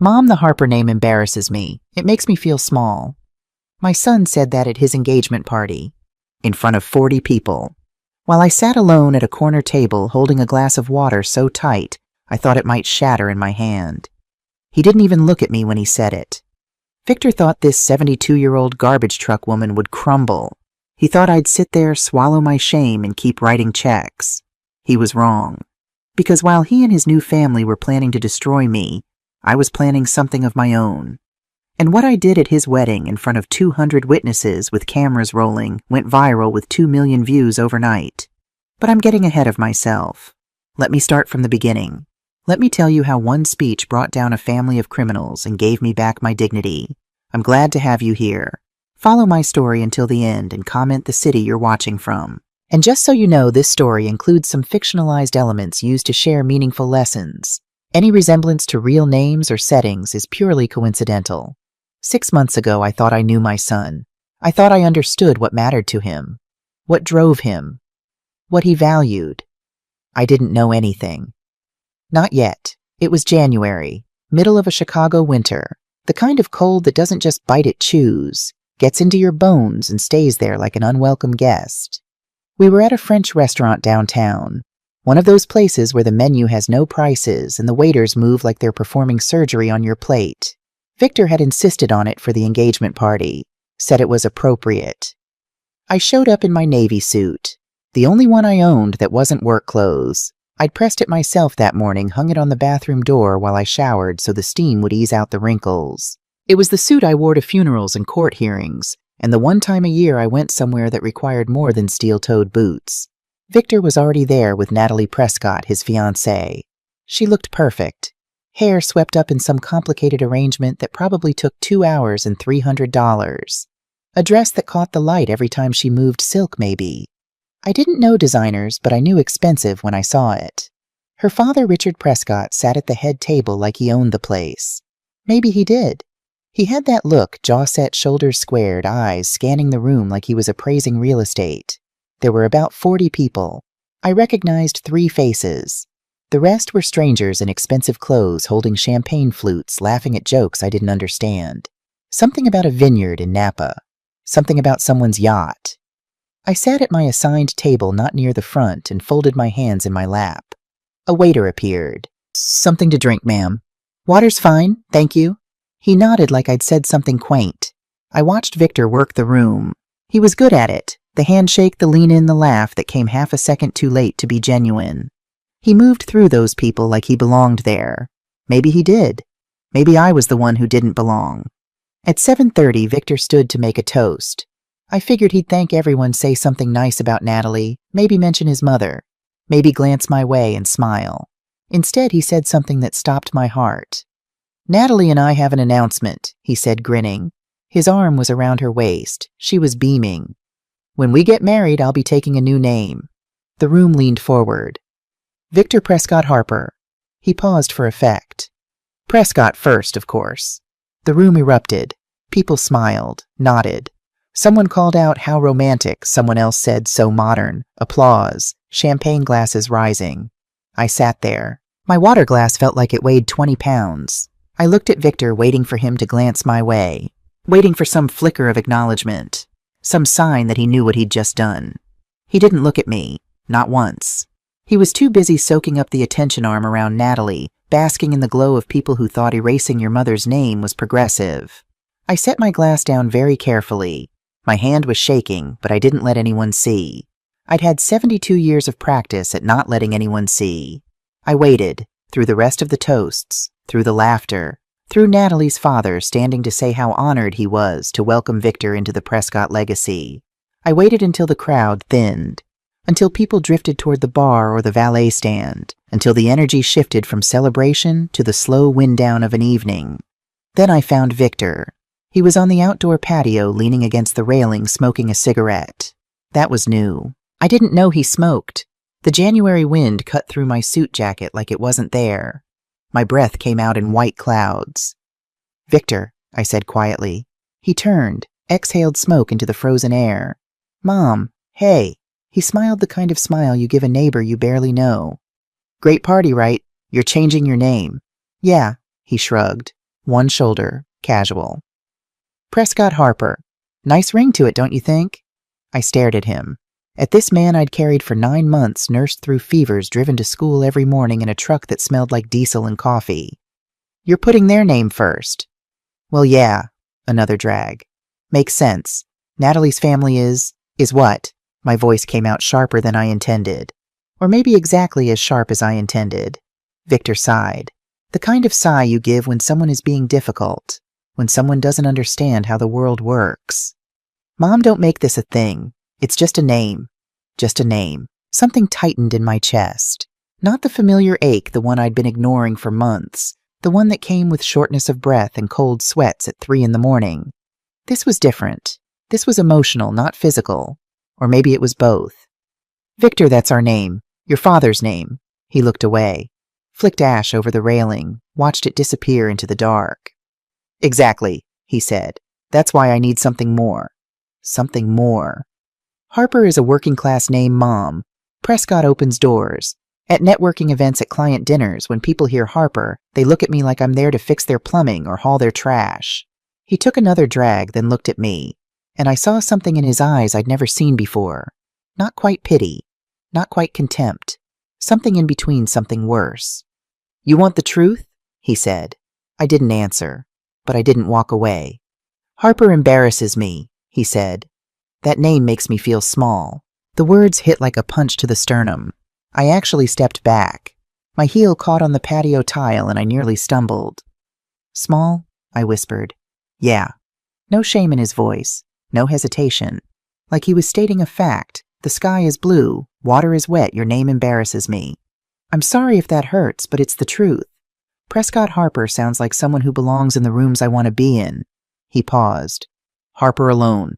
Mom, the Harper name embarrasses me. It makes me feel small. My son said that at his engagement party, in front of 40 people, while I sat alone at a corner table holding a glass of water so tight I thought it might shatter in my hand. He didn't even look at me when he said it. Victor thought this 72-year-old garbage truck woman would crumble. He thought I'd sit there, swallow my shame, and keep writing checks. He was wrong. Because while he and his new family were planning to destroy me, I was planning something of my own. And what I did at his wedding in front of 200 witnesses with cameras rolling went viral with 2 million views overnight. But I'm getting ahead of myself. Let me start from the beginning. Let me tell you how one speech brought down a family of criminals and gave me back my dignity. I'm glad to have you here. Follow my story until the end and comment the city you're watching from. And just so you know, this story includes some fictionalized elements used to share meaningful lessons. Any resemblance to real names or settings is purely coincidental. 6 months ago, I thought I knew my son. I thought I understood what mattered to him, what drove him, what he valued. I didn't know anything. Not yet. It was January, middle of a Chicago winter, the kind of cold that doesn't just bite at chews, gets into your bones and stays there like an unwelcome guest. We were at a French restaurant downtown, one of those places where the menu has no prices and the waiters move like they're performing surgery on your plate. Victor had insisted on it for the engagement party, said it was appropriate. I showed up in my navy suit, the only one I owned that wasn't work clothes. I'd pressed it myself that morning, hung it on the bathroom door while I showered so the steam would ease out the wrinkles. It was the suit I wore to funerals and court hearings, and the one time a year I went somewhere that required more than steel-toed boots. Victor was already there with Natalie Prescott, his fiancée. She looked perfect. Hair swept up in some complicated arrangement that probably took 2 hours and $300. A dress that caught the light every time she moved silk, maybe. I didn't know designers, but I knew expensive when I saw it. Her father, Richard Prescott, sat at the head table like he owned the place. Maybe he did. He had that look, jaw set, shoulders squared, eyes scanning the room like he was appraising real estate. There were about 40 people. I recognized 3 faces. The rest were strangers in expensive clothes holding champagne flutes, laughing at jokes I didn't understand. Something about a vineyard in Napa. Something about someone's yacht. I sat at my assigned table not near the front and folded my hands in my lap. A waiter appeared. "Something to drink, ma'am." "Water's fine, thank you." He nodded like I'd said something quaint. I watched Victor work the room. He was good at it. The handshake, the lean in, the laugh that came half a second too late to be genuine. He moved through those people like he belonged there. Maybe he did. Maybe I was the one who didn't belong. At 7:30, Victor stood to make a toast. I figured he'd thank everyone, say something nice about Natalie, maybe mention his mother, maybe glance my way and smile. Instead, he said something that stopped my heart. "Natalie and I have an announcement," he said, grinning. His arm was around her waist. She was beaming. "When we get married, I'll be taking a new name." The room leaned forward. "Victor Prescott Harper." He paused for effect. Prescott first, of course. The room erupted. People smiled, nodded. Someone called out, "How romantic." Someone else said, "So modern." Applause. Champagne glasses rising. I sat there. My water glass felt like it weighed 20 pounds. I looked at Victor, waiting for him to glance my way, waiting for some flicker of acknowledgement, some sign that he knew what he'd just done. He didn't look at me, not once. He was too busy soaking up the attention arm around Natalie, basking in the glow of people who thought erasing your mother's name was progressive. I set my glass down very carefully. My hand was shaking, but I didn't let anyone see. I'd had 72 years of practice at not letting anyone see. I waited, through the rest of the toasts, through the laughter, through Natalie's father standing to say how honored he was to welcome Victor into the Prescott legacy. I waited until the crowd thinned, until people drifted toward the bar or the valet stand, until the energy shifted from celebration to the slow wind down of an evening. Then I found Victor. He was on the outdoor patio leaning against the railing smoking a cigarette. That was new. I didn't know he smoked. The January wind cut through my suit jacket like it wasn't there. My breath came out in white clouds. "Victor," I said quietly. He turned, exhaled smoke into the frozen air. "Mom, hey." He smiled the kind of smile you give a neighbor you barely know. "Great party, right? You're changing your name." "Yeah," he shrugged. One shoulder, casual. Prescott Harper. Nice ring to it, don't you think? I stared at him. At this man I'd carried for 9 months, nursed through fevers, driven to school every morning in a truck that smelled like diesel and coffee. You're putting their name first. Well, yeah. Another drag. Makes sense. Natalie's family is what? My voice came out sharper than I intended. Or maybe exactly as sharp as I intended. Victor sighed. The kind of sigh you give when someone is being difficult, when someone doesn't understand how the world works. Mom, don't make this a thing. It's just a name. Just a name. Something tightened in my chest. Not the familiar ache, the one I'd been ignoring for months, the one that came with shortness of breath and cold sweats at 3 a.m. This was different. This was emotional, not physical. Or maybe it was both. Victor, that's our name. Your father's name. He looked away, flicked ash over the railing, watched it disappear into the dark. Exactly, he said. That's why I need something more. Something more. Harper is a working-class name, Mom. Prescott opens doors. At networking events, at client dinners, when people hear Harper, they look at me like I'm there to fix their plumbing or haul their trash. He took another drag, then looked at me, and I saw something in his eyes I'd never seen before. Not quite pity, not quite contempt, something in between, something worse. You want the truth? He said. I didn't answer, but I didn't walk away. Harper embarrasses me, he said. That name makes me feel small. The words hit like a punch to the sternum. I actually stepped back. My heel caught on the patio tile and I nearly stumbled. Small? I whispered. Yeah. No shame in his voice, no hesitation. Like he was stating a fact. The sky is blue, water is wet, your name embarrasses me. I'm sorry if that hurts, but it's the truth. Prescott Harper sounds like someone who belongs in the rooms I want to be in. He paused. Harper alone.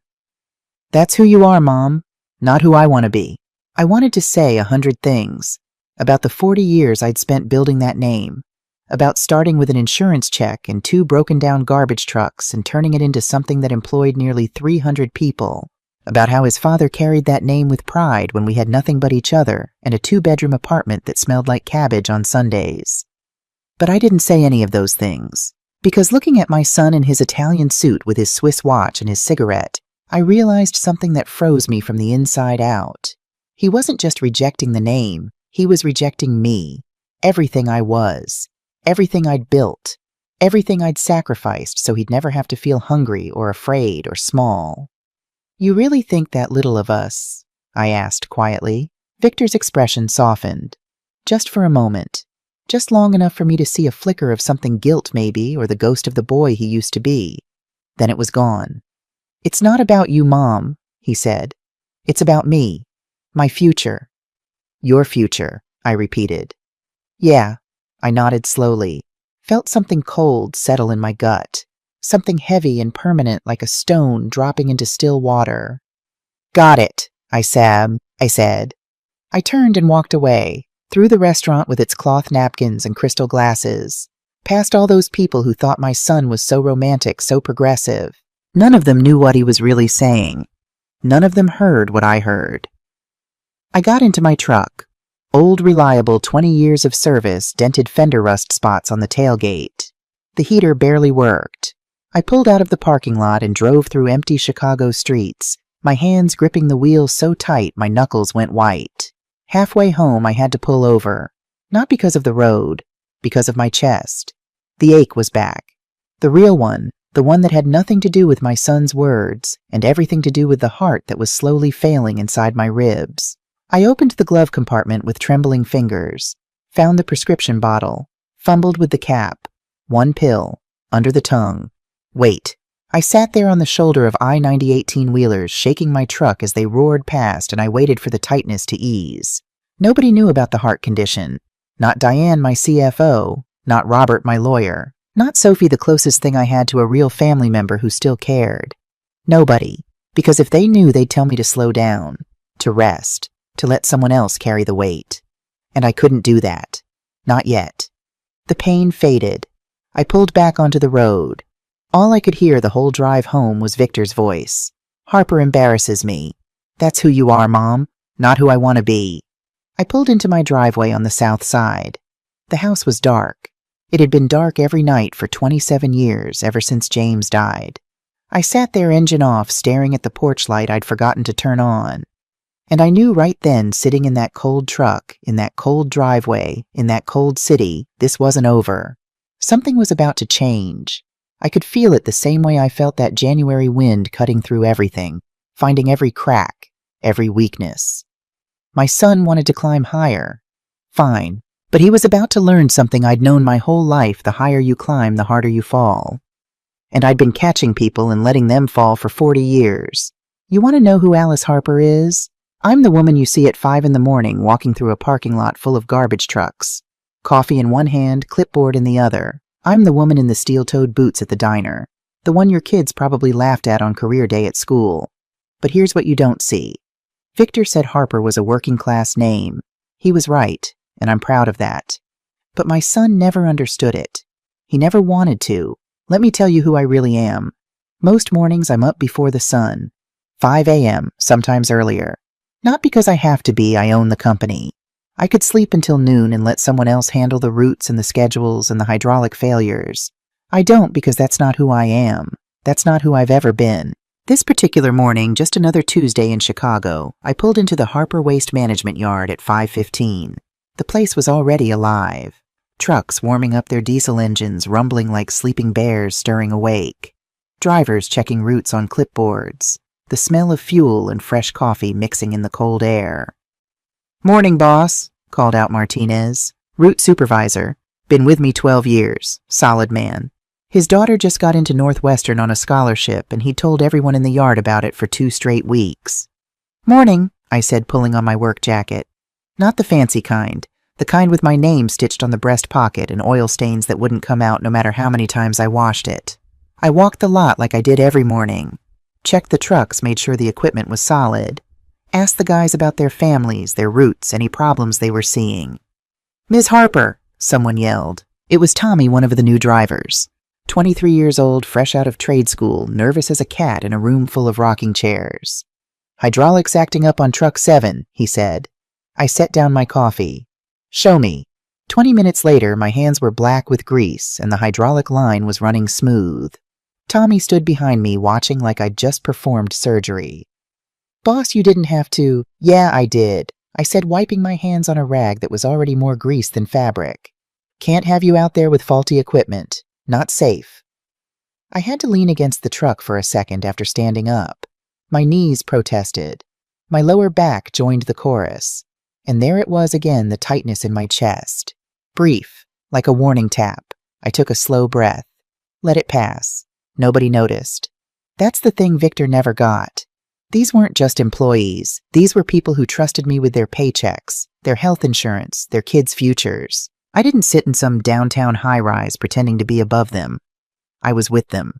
That's who you are, Mom. Not who I want to be. I wanted to say 100 things. About the 40 years I'd spent building that name. About starting with an insurance check and 2 broken-down garbage trucks and turning it into something that employed nearly 300 people. About how his father carried that name with pride when we had nothing but each other and a 2-bedroom apartment that smelled like cabbage on Sundays. But I didn't say any of those things, because looking at my son in his Italian suit with his Swiss watch and his cigarette, I realized something that froze me from the inside out. He wasn't just rejecting the name, he was rejecting me, everything I was, everything I'd built, everything I'd sacrificed so he'd never have to feel hungry or afraid or small. You really think that little of us? I asked quietly. Victor's expression softened. Just for a moment. Just long enough for me to see a flicker of something, guilt maybe, or the ghost of the boy he used to be. Then it was gone. It's not about you, Mom, he said. It's about me. My future. Your future, I repeated. Yeah, I nodded slowly. Felt something cold settle in my gut. Something heavy and permanent like a stone dropping into still water. Got it, I said. I turned and walked away, through the restaurant with its cloth napkins and crystal glasses, past all those people who thought my son was so romantic, so progressive. None of them knew what he was really saying. None of them heard what I heard. I got into my truck. Old, reliable, 20 years of service, dented fender rust spots on the tailgate. The heater barely worked. I pulled out of the parking lot and drove through empty Chicago streets, my hands gripping the wheel so tight my knuckles went white. Halfway home I had to pull over, not because of the road, because of my chest. The ache was back. The real one, the one that had nothing to do with my son's words, and everything to do with the heart that was slowly failing inside my ribs. I opened the glove compartment with trembling fingers, found the prescription bottle, fumbled with the cap. 1 pill, under the tongue. Wait. I sat there on the shoulder of I-90 18-wheelers, shaking my truck as they roared past, and I waited for the tightness to ease. Nobody knew about the heart condition. Not Diane, my CFO. Not Robert, my lawyer. Not Sophie, the closest thing I had to a real family member who still cared. Nobody. Because if they knew, they'd tell me to slow down, to rest, to let someone else carry the weight. And I couldn't do that. Not yet. The pain faded. I pulled back onto the road. All I could hear the whole drive home was Victor's voice. Harper embarrasses me. That's who you are, Mom, not who I want to be. I pulled into my driveway on the south side. The house was dark. It had been dark every night for 27 years, ever since James died. I sat there engine off, staring at the porch light I'd forgotten to turn on. And I knew right then, sitting in that cold truck, in that cold driveway, in that cold city, this wasn't over. Something was about to change. I could feel it the same way I felt that January wind cutting through everything, finding every crack, every weakness. My son wanted to climb higher. Fine, but he was about to learn something I'd known my whole life: the higher you climb, the harder you fall. And I'd been catching people and letting them fall for 40 years. You want to know who Alice Harper is? I'm the woman you see at 5 in the morning walking through a parking lot full of garbage trucks. Coffee in one hand, clipboard in the other. I'm the woman in the steel-toed boots at the diner. The one your kids probably laughed at on career day at school. But here's what you don't see. Victor said Harper was a working-class name. He was right, and I'm proud of that. But my son never understood it. He never wanted to. Let me tell you who I really am. Most mornings I'm up before the sun. 5 a.m., sometimes earlier. Not because I have to be, I own the company. I could sleep until noon and let someone else handle the routes and the schedules and the hydraulic failures. I don't, because that's not who I am. That's not who I've ever been. This particular morning, just another Tuesday in Chicago, I pulled into the Harper Waste Management Yard at 5:15. The place was already alive. Trucks warming up their diesel engines, rumbling like sleeping bears stirring awake. Drivers checking routes on clipboards. The smell of fuel and fresh coffee mixing in the cold air. "Morning, boss," called out Martinez. Route supervisor. Been with me 12 years. Solid man. His daughter just got into Northwestern on a scholarship, and he told everyone in the yard about it for 2 straight weeks. "Morning," I said, pulling on my work jacket. Not the fancy kind. The kind with my name stitched on the breast pocket and oil stains that wouldn't come out no matter how many times I washed it. I walked the lot like I did every morning. Checked the trucks, made sure the equipment was solid. Asked the guys about their families, their routes, any problems they were seeing. "Ms. Harper," someone yelled. It was Tommy, one of the new drivers. 23 years old, fresh out of trade school, nervous as a cat in a room full of rocking chairs. "Hydraulics acting up on truck 7, he said. I set down my coffee. "Show me." 20 minutes later, my hands were black with grease, and the hydraulic line was running smooth. Tommy stood behind me, watching like I'd just performed surgery. "Boss, you didn't have to." "Yeah, I did," I said, wiping my hands on a rag that was already more grease than fabric. "Can't have you out there with faulty equipment. Not safe." I had to lean against the truck for a second after standing up. My knees protested. My lower back joined the chorus. And there it was again, the tightness in my chest. Brief, like a warning tap. I took a slow breath. Let it pass. Nobody noticed. That's the thing Victor never got. These weren't just employees. These were people who trusted me with their paychecks, their health insurance, their kids' futures. I didn't sit in some downtown high-rise pretending to be above them. I was with them.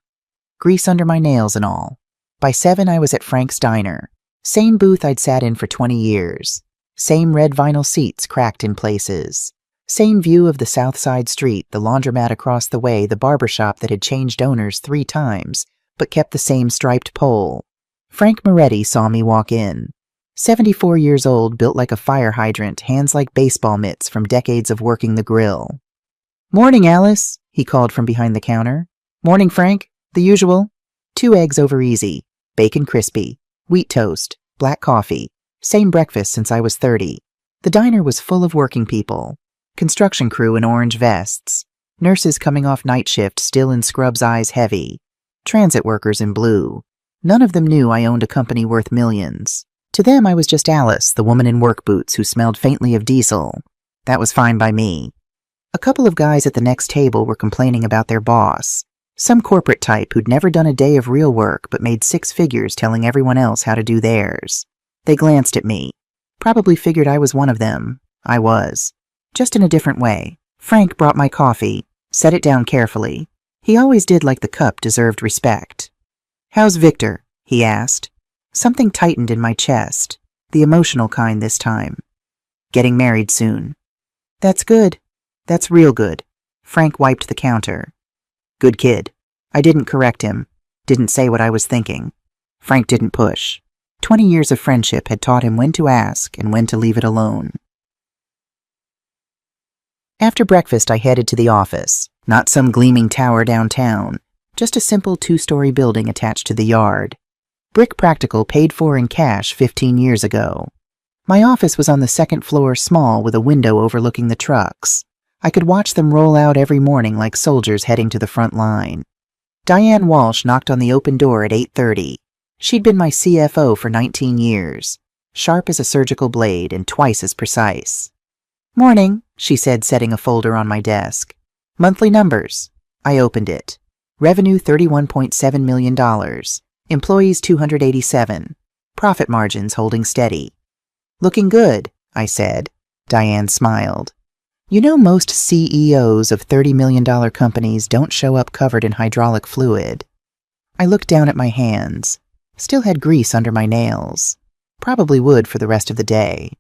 Grease under my nails and all. By 7, I was at Frank's Diner. Same booth I'd sat in for 20 years. Same red vinyl seats cracked in places. Same view of the South Side Street, the laundromat across the way, the barbershop that had changed owners 3 times, but kept the same striped pole. Frank Moretti saw me walk in. 74 years old, built like a fire hydrant, hands like baseball mitts from decades of working the grill. "Morning, Alice," he called from behind the counter. "Morning, Frank. The usual." 2 eggs over easy, bacon crispy, wheat toast, black coffee. Same breakfast since I was 30. The diner was full of working people. Construction crew in orange vests. Nurses coming off night shift, still in scrubs, eyes heavy. Transit workers in blue. None of them knew I owned a company worth millions. To them, I was just Alice, the woman in work boots who smelled faintly of diesel. That was fine by me. A couple of guys at the next table were complaining about their boss. Some corporate type who'd never done a day of real work but made 6 figures telling everyone else how to do theirs. They glanced at me. Probably figured I was one of them. I was. Just in a different way. Frank brought my coffee, set it down carefully. He always did, like the cup deserved respect. "How's Victor?" he asked. Something tightened in my chest, the emotional kind this time. "Getting married soon." "That's good. That's real good." Frank wiped the counter. "Good kid." I didn't correct him, didn't say what I was thinking. Frank didn't push. 20 years of friendship had taught him when to ask and when to leave it alone. After breakfast, I headed to the office. Not some gleaming tower downtown, just a simple 2-story building attached to the yard. Brick Practical paid for in cash 15 years ago. My office was on the second floor, small, with a window overlooking the trucks. I could watch them roll out every morning like soldiers heading to the front line. Diane Walsh knocked on the open door at 8:30. She'd been my CFO for 19 years, sharp as a surgical blade and twice as precise. "Morning," she said, setting a folder on my desk. "Monthly numbers." I opened it. Revenue $31.7 million. Employees 287. Profit margins holding steady. "Looking good," I said. Diane smiled. "You know, most CEOs of $30 million companies don't show up covered in hydraulic fluid." I looked down at my hands. Still had grease under my nails. Probably would for the rest of the day.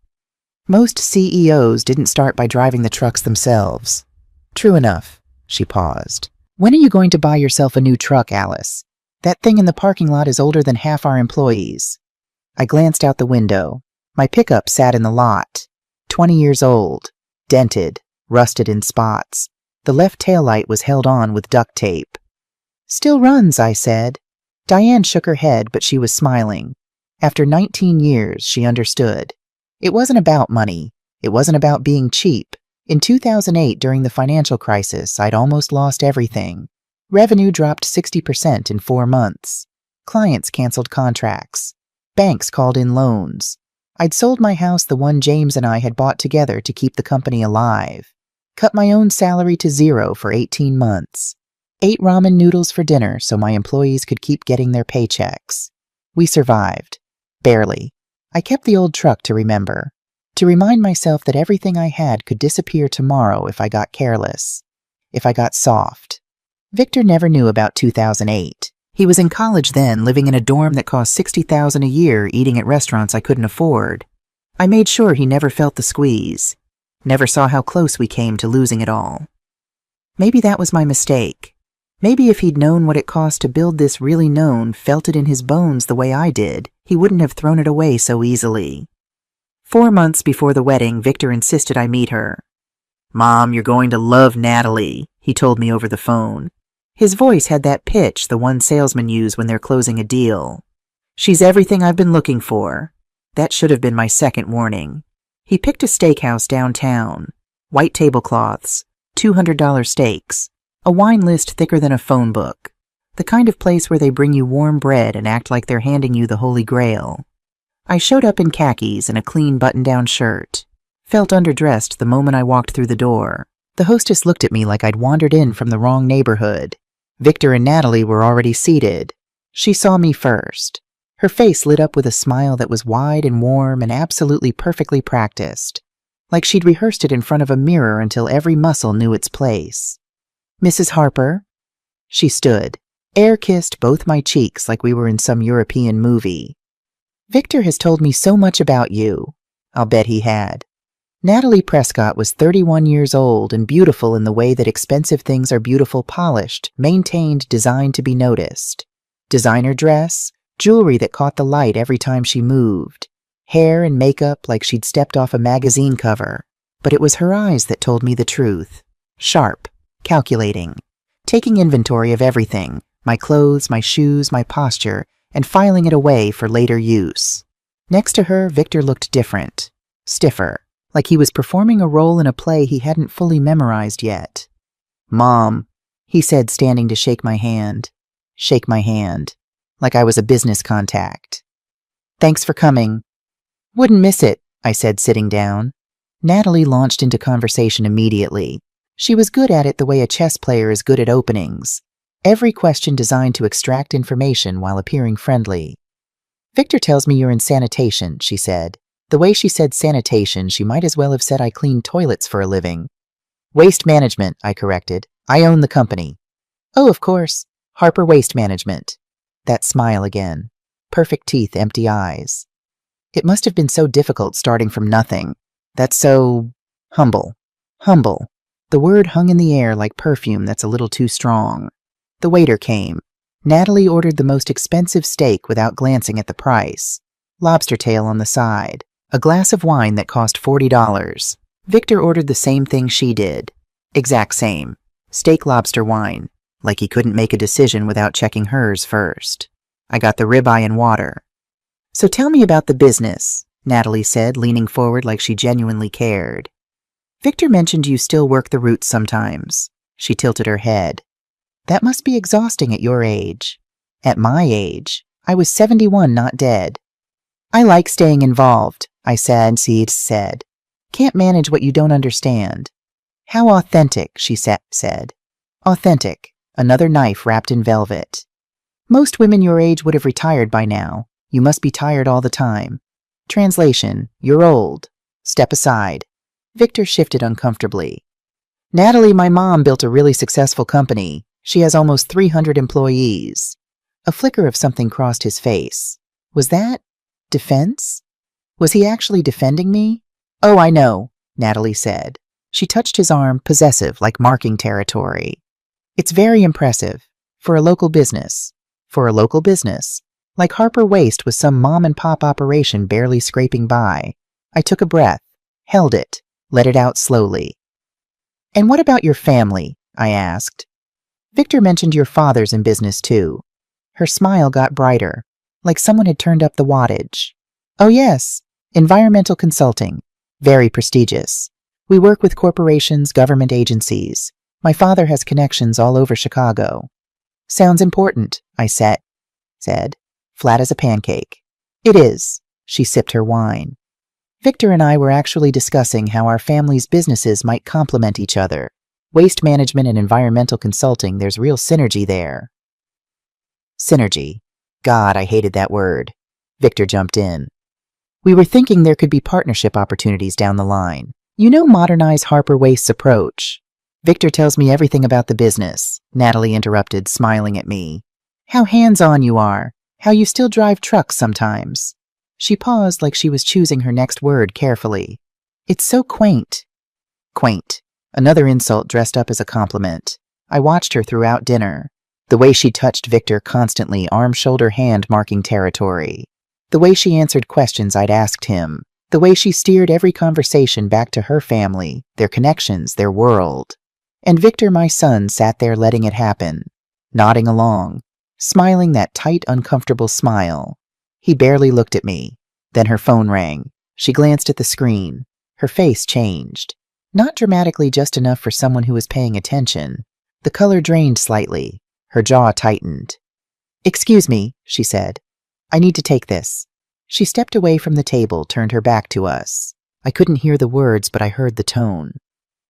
Most CEOs didn't start by driving the trucks themselves. "True enough." She paused. "When are you going to buy yourself a new truck, Alice? That thing in the parking lot is older than half our employees." I glanced out the window. My pickup sat in the lot. 20 years old. Dented. Rusted in spots. The left taillight was held on with duct tape. "Still runs," I said. Diane shook her head, but she was smiling. After 19 years, she understood. It wasn't about money. It wasn't about being cheap. In 2008, during the financial crisis, I'd almost lost everything. Revenue dropped 60% in 4 months. Clients canceled contracts. Banks called in loans. I'd sold my house, the one James and I had bought together, to keep the company alive. Cut my own salary to 0 for 18 months. Ate ramen noodles for dinner so my employees could keep getting their paychecks. We survived. Barely. I kept the old truck to remember. To remind myself that everything I had could disappear tomorrow if I got careless. If I got soft. Victor never knew about 2008. He was in college then, living in a dorm that cost $60,000 a year, eating at restaurants I couldn't afford. I made sure he never felt the squeeze. Never saw how close we came to losing it all. Maybe that was my mistake. Maybe if he'd known what it cost to build this, really known, felt it in his bones the way I did, he wouldn't have thrown it away so easily. 4 months before the wedding, Victor insisted I meet her. "Mom, you're going to love Natalie," he told me over the phone. His voice had that pitch the one salesmen use when they're closing a deal. "She's everything I've been looking for." That should have been my second warning. He picked a steakhouse downtown. White tablecloths, $200 steaks, a wine list thicker than a phone book. The kind of place where they bring you warm bread and act like they're handing you the Holy Grail. I showed up in khakis and a clean button-down shirt. Felt underdressed the moment I walked through the door. The hostess looked at me like I'd wandered in from the wrong neighborhood. Victor and Natalie were already seated. She saw me first. Her face lit up with a smile that was wide and warm and absolutely perfectly practiced, like she'd rehearsed it in front of a mirror until every muscle knew its place. "Mrs. Harper?" She stood, air-kissed both my cheeks like we were in some European movie. "Victor has told me so much about you." I'll bet he had. Natalie Prescott was 31 years old and beautiful in the way that expensive things are beautiful, polished, maintained, designed to be noticed. Designer dress, jewelry that caught the light every time she moved, hair and makeup like she'd stepped off a magazine cover. But it was her eyes that told me the truth. Sharp, calculating, taking inventory of everything, my clothes, my shoes, my posture, and filing it away for later use. Next to her, Victor looked different, stiffer, like he was performing a role in a play he hadn't fully memorized yet. "Mom," he said, standing to shake my hand. Shake my hand, like I was a business contact. "Thanks for coming." "Wouldn't miss it," I said, sitting down. Natalie launched into conversation immediately. She was good at it the way a chess player is good at openings. Every question designed to extract information while appearing friendly. "Victor tells me you're in sanitation," she said. The way she said sanitation, she might as well have said I clean toilets for a living. "Waste management," I corrected. "I own the company." "Oh, of course. Harper Waste Management." That smile again. Perfect teeth, empty eyes. It must have been so difficult starting from nothing. That's so humble. Humble. The word hung in the air like perfume that's a little too strong. The waiter came. Natalie ordered the most expensive steak without glancing at the price. Lobster tail on the side. A glass of wine that cost $40. Victor ordered the same thing she did. Exact same. Steak, lobster, wine. Like he couldn't make a decision without checking hers first. I got the ribeye and water. So tell me about the business, Natalie said, leaning forward like she genuinely cared. Victor mentioned you still work the routes sometimes. She tilted her head. That must be exhausting at your age. At my age, I was 71, not dead. I like staying involved, I said. Can't manage what you don't understand. How authentic, she said. Authentic, another knife wrapped in velvet. Most women your age would have retired by now. You must be tired all the time. Translation, you're old. Step aside. Victor shifted uncomfortably. Natalie, my mom built a really successful company. She has almost 300 employees. A flicker of something crossed his face. Was that defense? Was he actually defending me? Oh, I know, Natalie said. She touched his arm, possessive, like marking territory. It's very impressive. For a local business. Like Harper Waste was some mom-and-pop operation barely scraping by. I took a breath, held it, let it out slowly. And what about your family? I asked. Victor mentioned your father's in business too. Her smile got brighter, like someone had turned up the wattage. Oh yes, environmental consulting. Very prestigious. We work with corporations, government agencies. My father has connections all over Chicago. Sounds important, I said, flat as a pancake. It is, she sipped her wine. Victor and I were actually discussing how our family's businesses might complement each other. Waste management and environmental consulting, there's real synergy there. Synergy. God, I hated that word. Victor jumped in. We were thinking there could be partnership opportunities down the line. You know, modernize Harper Waste's approach. Victor tells me everything about the business, Natalie interrupted, smiling at me. How hands-on you are. How you still drive trucks sometimes. She paused like she was choosing her next word carefully. It's so quaint. Quaint. Another insult dressed up as a compliment. I watched her throughout dinner. The way she touched Victor constantly, arm, shoulder, hand marking territory. The way she answered questions I'd asked him. The way she steered every conversation back to her family, their connections, their world. And Victor, my son, sat there letting it happen, nodding along, smiling that tight, uncomfortable smile. He barely looked at me. Then her phone rang. She glanced at the screen. Her face changed. Not dramatically, just enough for someone who was paying attention. The color drained slightly. Her jaw tightened. Excuse me, she said. I need to take this. She stepped away from the table, turned her back to us. I couldn't hear the words, but I heard the tone.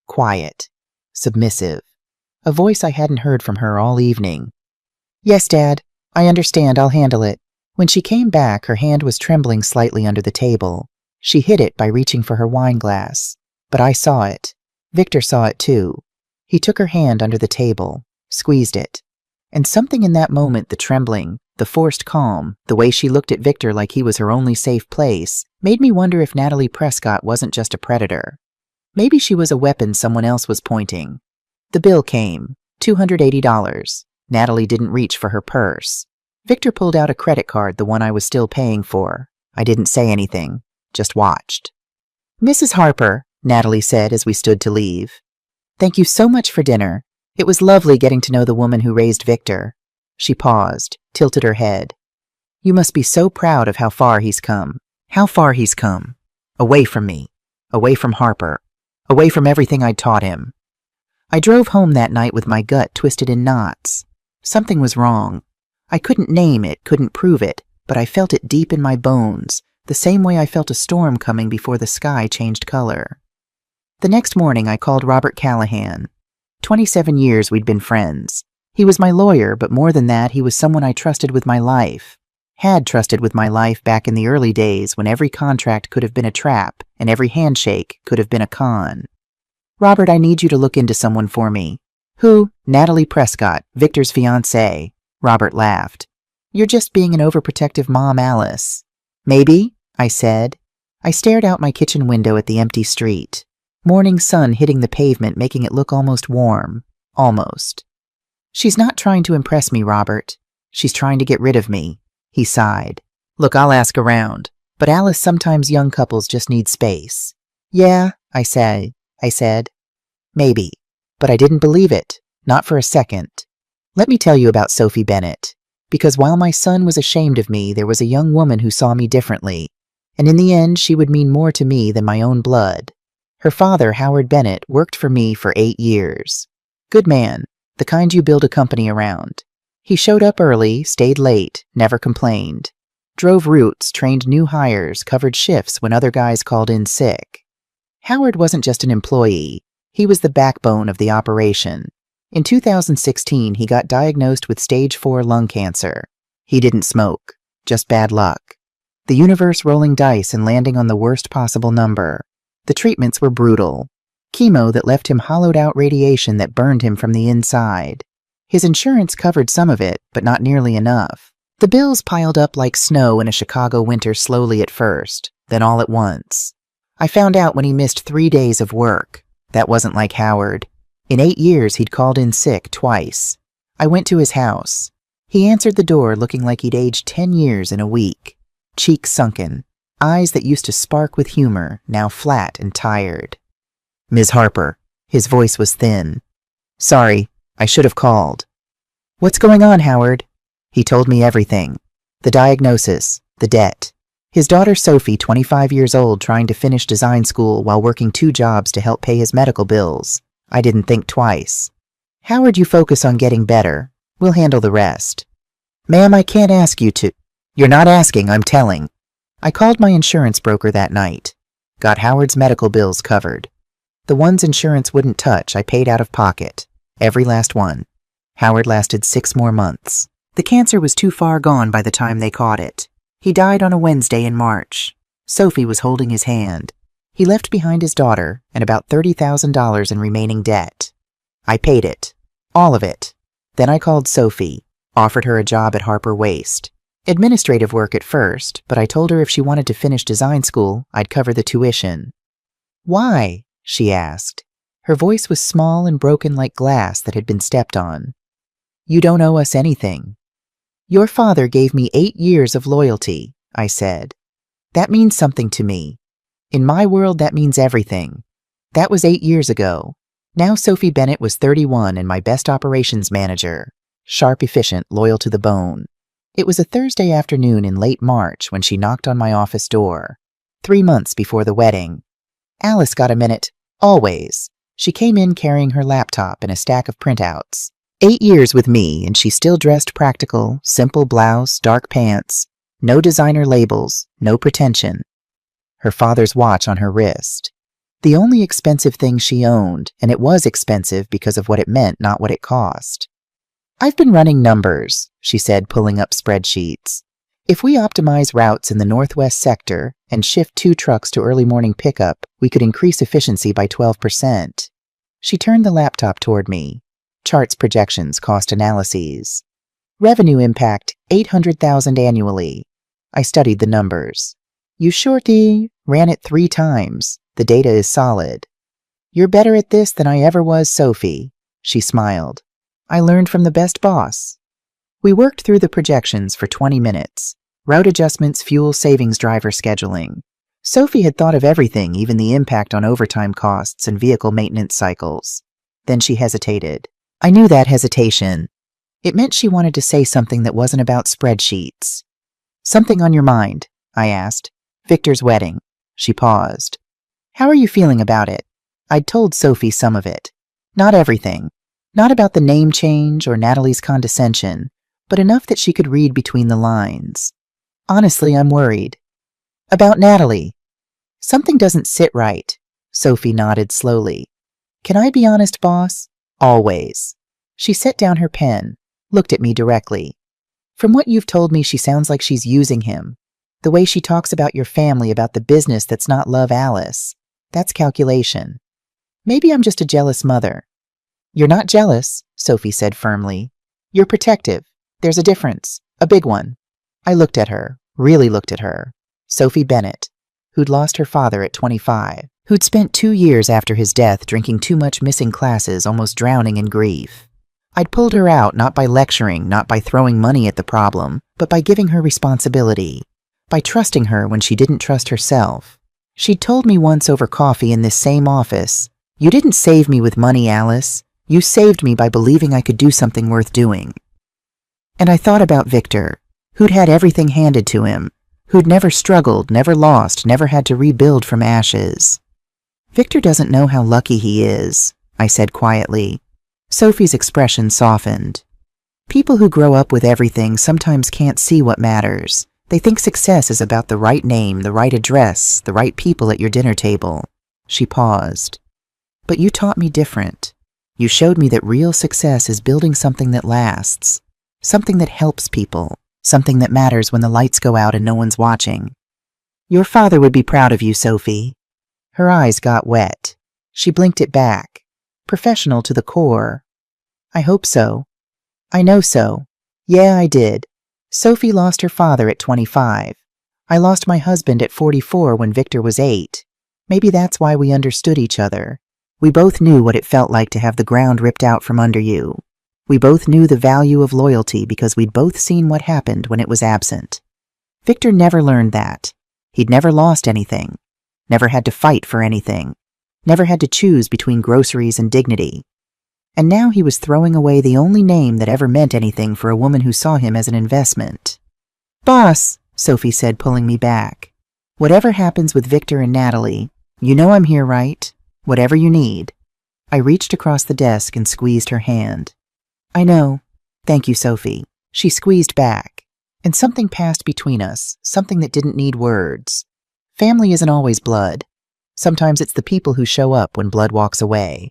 Quiet. Submissive. A voice I hadn't heard from her all evening. Yes, Dad. I understand. I'll handle it. When she came back, her hand was trembling slightly under the table. She hid it by reaching for her wine glass. But I saw it. Victor saw it too. He took her hand under the table, squeezed it. And something in that moment, the trembling, the forced calm, the way she looked at Victor like he was her only safe place, made me wonder if Natalie Prescott wasn't just a predator. Maybe she was a weapon someone else was pointing. The bill came. $280. Natalie didn't reach for her purse. Victor pulled out a credit card, the one I was still paying for. I didn't say anything, just watched. Mrs. Harper, Natalie said as we stood to leave. Thank you so much for dinner. It was lovely getting to know the woman who raised Victor. She paused, tilted her head. You must be so proud of how far he's come. How far he's come. Away from me. Away from Harper. Away from everything I'd taught him. I drove home that night with my gut twisted in knots. Something was wrong. I couldn't name it, couldn't prove it, but I felt it deep in my bones, the same way I felt a storm coming before the sky changed color. The next morning I called Robert Callahan. 27 years we'd been friends. He was my lawyer, but more than that, he was someone I trusted with my life. Had trusted with my life back in the early days when every contract could have been a trap and every handshake could have been a con. Robert, I need you to look into someone for me. Who? Natalie Prescott, Victor's fiancée. Robert laughed. You're just being an overprotective mom, Alice. Maybe, I said. I stared out my kitchen window at the empty street. Morning sun hitting the pavement, making it look almost warm. Almost. She's not trying to impress me, Robert. She's trying to get rid of me. He sighed. Look, I'll ask around. But Alice, sometimes young couples just need space. Yeah, I said. Maybe. But I didn't believe it, not for a second. Let me tell you about Sophie Bennett. Because while my son was ashamed of me, there was a young woman who saw me differently. And in the end, she would mean more to me than my own blood. Her father, Howard Bennett, worked for me for 8 years. Good man, the kind you build a company around. He showed up early, stayed late, never complained. Drove routes, trained new hires, covered shifts when other guys called in sick. Howard wasn't just an employee. He was the backbone of the operation. In 2016, he got diagnosed with stage 4 lung cancer. He didn't smoke, just bad luck. The universe rolling dice and landing on the worst possible number. The treatments were brutal. Chemo that left him hollowed out, radiation that burned him from the inside. His insurance covered some of it, but not nearly enough. The bills piled up like snow in a Chicago winter, slowly at first, then all at once. I found out when he missed 3 days of work. That wasn't like Howard. In 8 years, he'd called in sick twice. I went to his house. He answered the door looking like he'd aged 10 years in a week. Cheeks sunken, eyes that used to spark with humor, now flat and tired. "Ms. Harper." His voice was thin. "Sorry, I should have called." "What's going on, Howard?" He told me everything. The diagnosis, the debt. His daughter Sophie, 25 years old, trying to finish design school while working 2 jobs to help pay his medical bills. I didn't think twice. "Howard, you focus on getting better. We'll handle the rest." "Ma'am, I can't ask you to." "You're not asking, I'm telling." I called my insurance broker that night. Got Howard's medical bills covered. The ones insurance wouldn't touch, I paid out of pocket. Every last one. Howard lasted 6 more months. The cancer was too far gone by the time they caught it. He died on a Wednesday in March. Sophie was holding his hand. He left behind his daughter and about $30,000 in remaining debt. I paid it. All of it. Then I called Sophie, offered her a job at Harper Waste. Administrative work at first, but I told her if she wanted to finish design school, I'd cover the tuition. "Why?" she asked. Her voice was small and broken like glass that had been stepped on. "You don't owe us anything." "Your father gave me 8 years of loyalty," I said. "That means something to me. In my world, that means everything. That was 8 years ago. Now Sophie Bennett was 31 and my best operations manager. Sharp, efficient, loyal to the bone. It was a Thursday afternoon in late March when she knocked on my office door. 3 months before the wedding. "Alice got a minute?" "Always." She came in carrying her laptop and a stack of printouts. 8 years with me, and she still dressed practical, simple blouse, dark pants. No designer labels, no pretension. Her father's watch on her wrist. The only expensive thing she owned, and it was expensive because of what it meant, not what it cost. "I've been running numbers," she said, pulling up spreadsheets. "If we optimize routes in the Northwest sector and shift 2 trucks to early morning pickup, we could increase efficiency by 12%. She turned the laptop toward me. Charts, projections, cost analyses. Revenue impact, $800,000 annually. I studied the numbers. "You sure, Dee? Ran it 3 times. The data is solid." "You're better at this than I ever was, Sophie." She smiled. "I learned from the best boss." We worked through the projections for 20 minutes. Route adjustments, fuel savings, driver scheduling. Sophie had thought of everything, even the impact on overtime costs and vehicle maintenance cycles. Then she hesitated. I knew that hesitation. It meant she wanted to say something that wasn't about spreadsheets. "Something on your mind?" I asked. "Victor's wedding." She paused. "How are you feeling about it?" I'd told Sophie some of it. Not everything. Not about the name change or Natalie's condescension, but enough that she could read between the lines. "Honestly, I'm worried." "About Natalie?" "Something doesn't sit right." Sophie nodded slowly. "Can I be honest, boss?" "Always." She set down her pen, looked at me directly. "From what you've told me, she sounds like she's using him. The way she talks about your family, about the business that's not love, Alice. That's calculation. Maybe I'm just a jealous mother." "You're not jealous," Sophie said firmly. "You're protective. There's a difference. A big one." I looked at her, really looked at her. Sophie Bennett, who'd lost her father at 25, who'd spent 2 years after his death drinking too much, missing classes, almost drowning in grief. I'd pulled her out not by lecturing, not by throwing money at the problem, but by giving her responsibility, by trusting her when she didn't trust herself. She'd told me once over coffee in this same office, "You didn't save me with money, Alice. You saved me by believing I could do something worth doing. And I thought about Victor, who'd had everything handed to him, who'd never struggled, never lost, never had to rebuild from ashes. Victor doesn't know how lucky he is, I said quietly. Sophie's expression softened. People who grow up with everything sometimes can't see what matters. They think success is about the right name, the right address, the right people at your dinner table. She paused. But you taught me different. You showed me that real success is building something that lasts, something that helps people, something that matters when the lights go out and no one's watching. Your father would be proud of you, Sophie. Her eyes got wet. She blinked it back. Professional to the core. I hope so. I know so. Yeah, I did. Sophie lost her father at 25. I lost my husband at 44 when Victor was 8. Maybe that's why we understood each other. We both knew what it felt like to have the ground ripped out from under you. We both knew the value of loyalty because we'd both seen what happened when it was absent. Victor never learned that. He'd never lost anything, never had to fight for anything, never had to choose between groceries and dignity. And now he was throwing away the only name that ever meant anything for a woman who saw him as an investment. Boss, Sophie said, pulling me back. Whatever happens with Victor and Natalie, you know I'm here, right? Whatever you need. I reached across the desk and squeezed her hand. I know. Thank you, Sophie. She squeezed back, and something passed between us, something that didn't need words. Family isn't always blood. Sometimes it's the people who show up when blood walks away.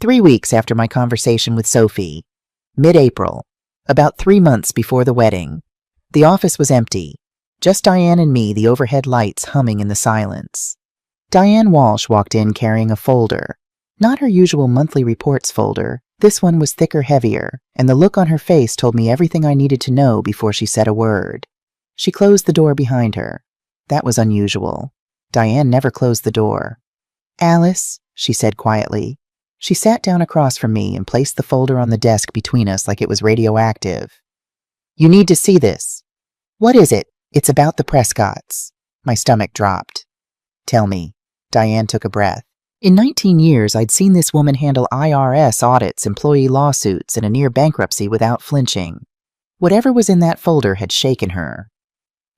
3 weeks after my conversation with Sophie, mid-April, about 3 months before the wedding, the office was empty. Just Diane and me, the overhead lights humming in the silence. Diane Walsh walked in carrying a folder. Not her usual monthly reports folder. This one was thicker, heavier, and the look on her face told me everything I needed to know before she said a word. She closed the door behind her. That was unusual. Diane never closed the door. Alice, she said quietly. She sat down across from me and placed the folder on the desk between us like it was radioactive. You need to see this. What is it? It's about the Prescotts. My stomach dropped. Tell me. Diane took a breath. In 19 years, I'd seen this woman handle IRS audits, employee lawsuits, and a near bankruptcy without flinching. Whatever was in that folder had shaken her.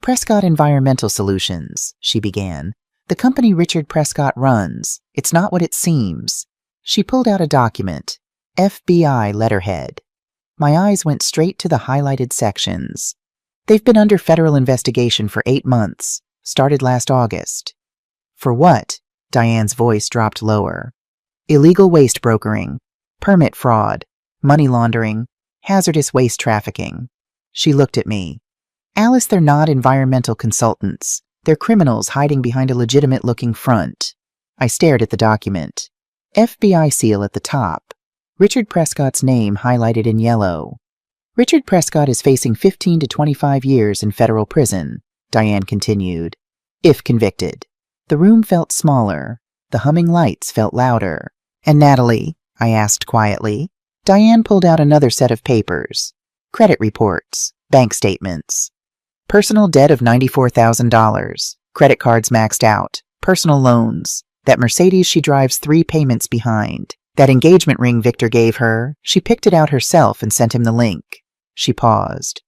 Prescott Environmental Solutions, she began. The company Richard Prescott runs. It's not what it seems. She pulled out a document. FBI letterhead. My eyes went straight to the highlighted sections. They've been under federal investigation for 8 months. Started last August. For what? Diane's voice dropped lower. Illegal waste brokering, permit fraud, money laundering, hazardous waste trafficking. She looked at me. Alice, they're not environmental consultants. They're criminals hiding behind a legitimate-looking front. I stared at the document. FBI seal at the top. Richard Prescott's name highlighted in yellow. Richard Prescott is facing 15 to 25 years in federal prison, Diane continued, if convicted. The room felt smaller. The humming lights felt louder. And Natalie? I asked quietly. Diane pulled out another set of papers. Credit reports, bank statements. Personal debt of $94,000. Credit cards maxed out. Personal loans. That Mercedes she drives 3 payments behind. That engagement ring Victor gave her, she picked it out herself and sent him the link. She paused.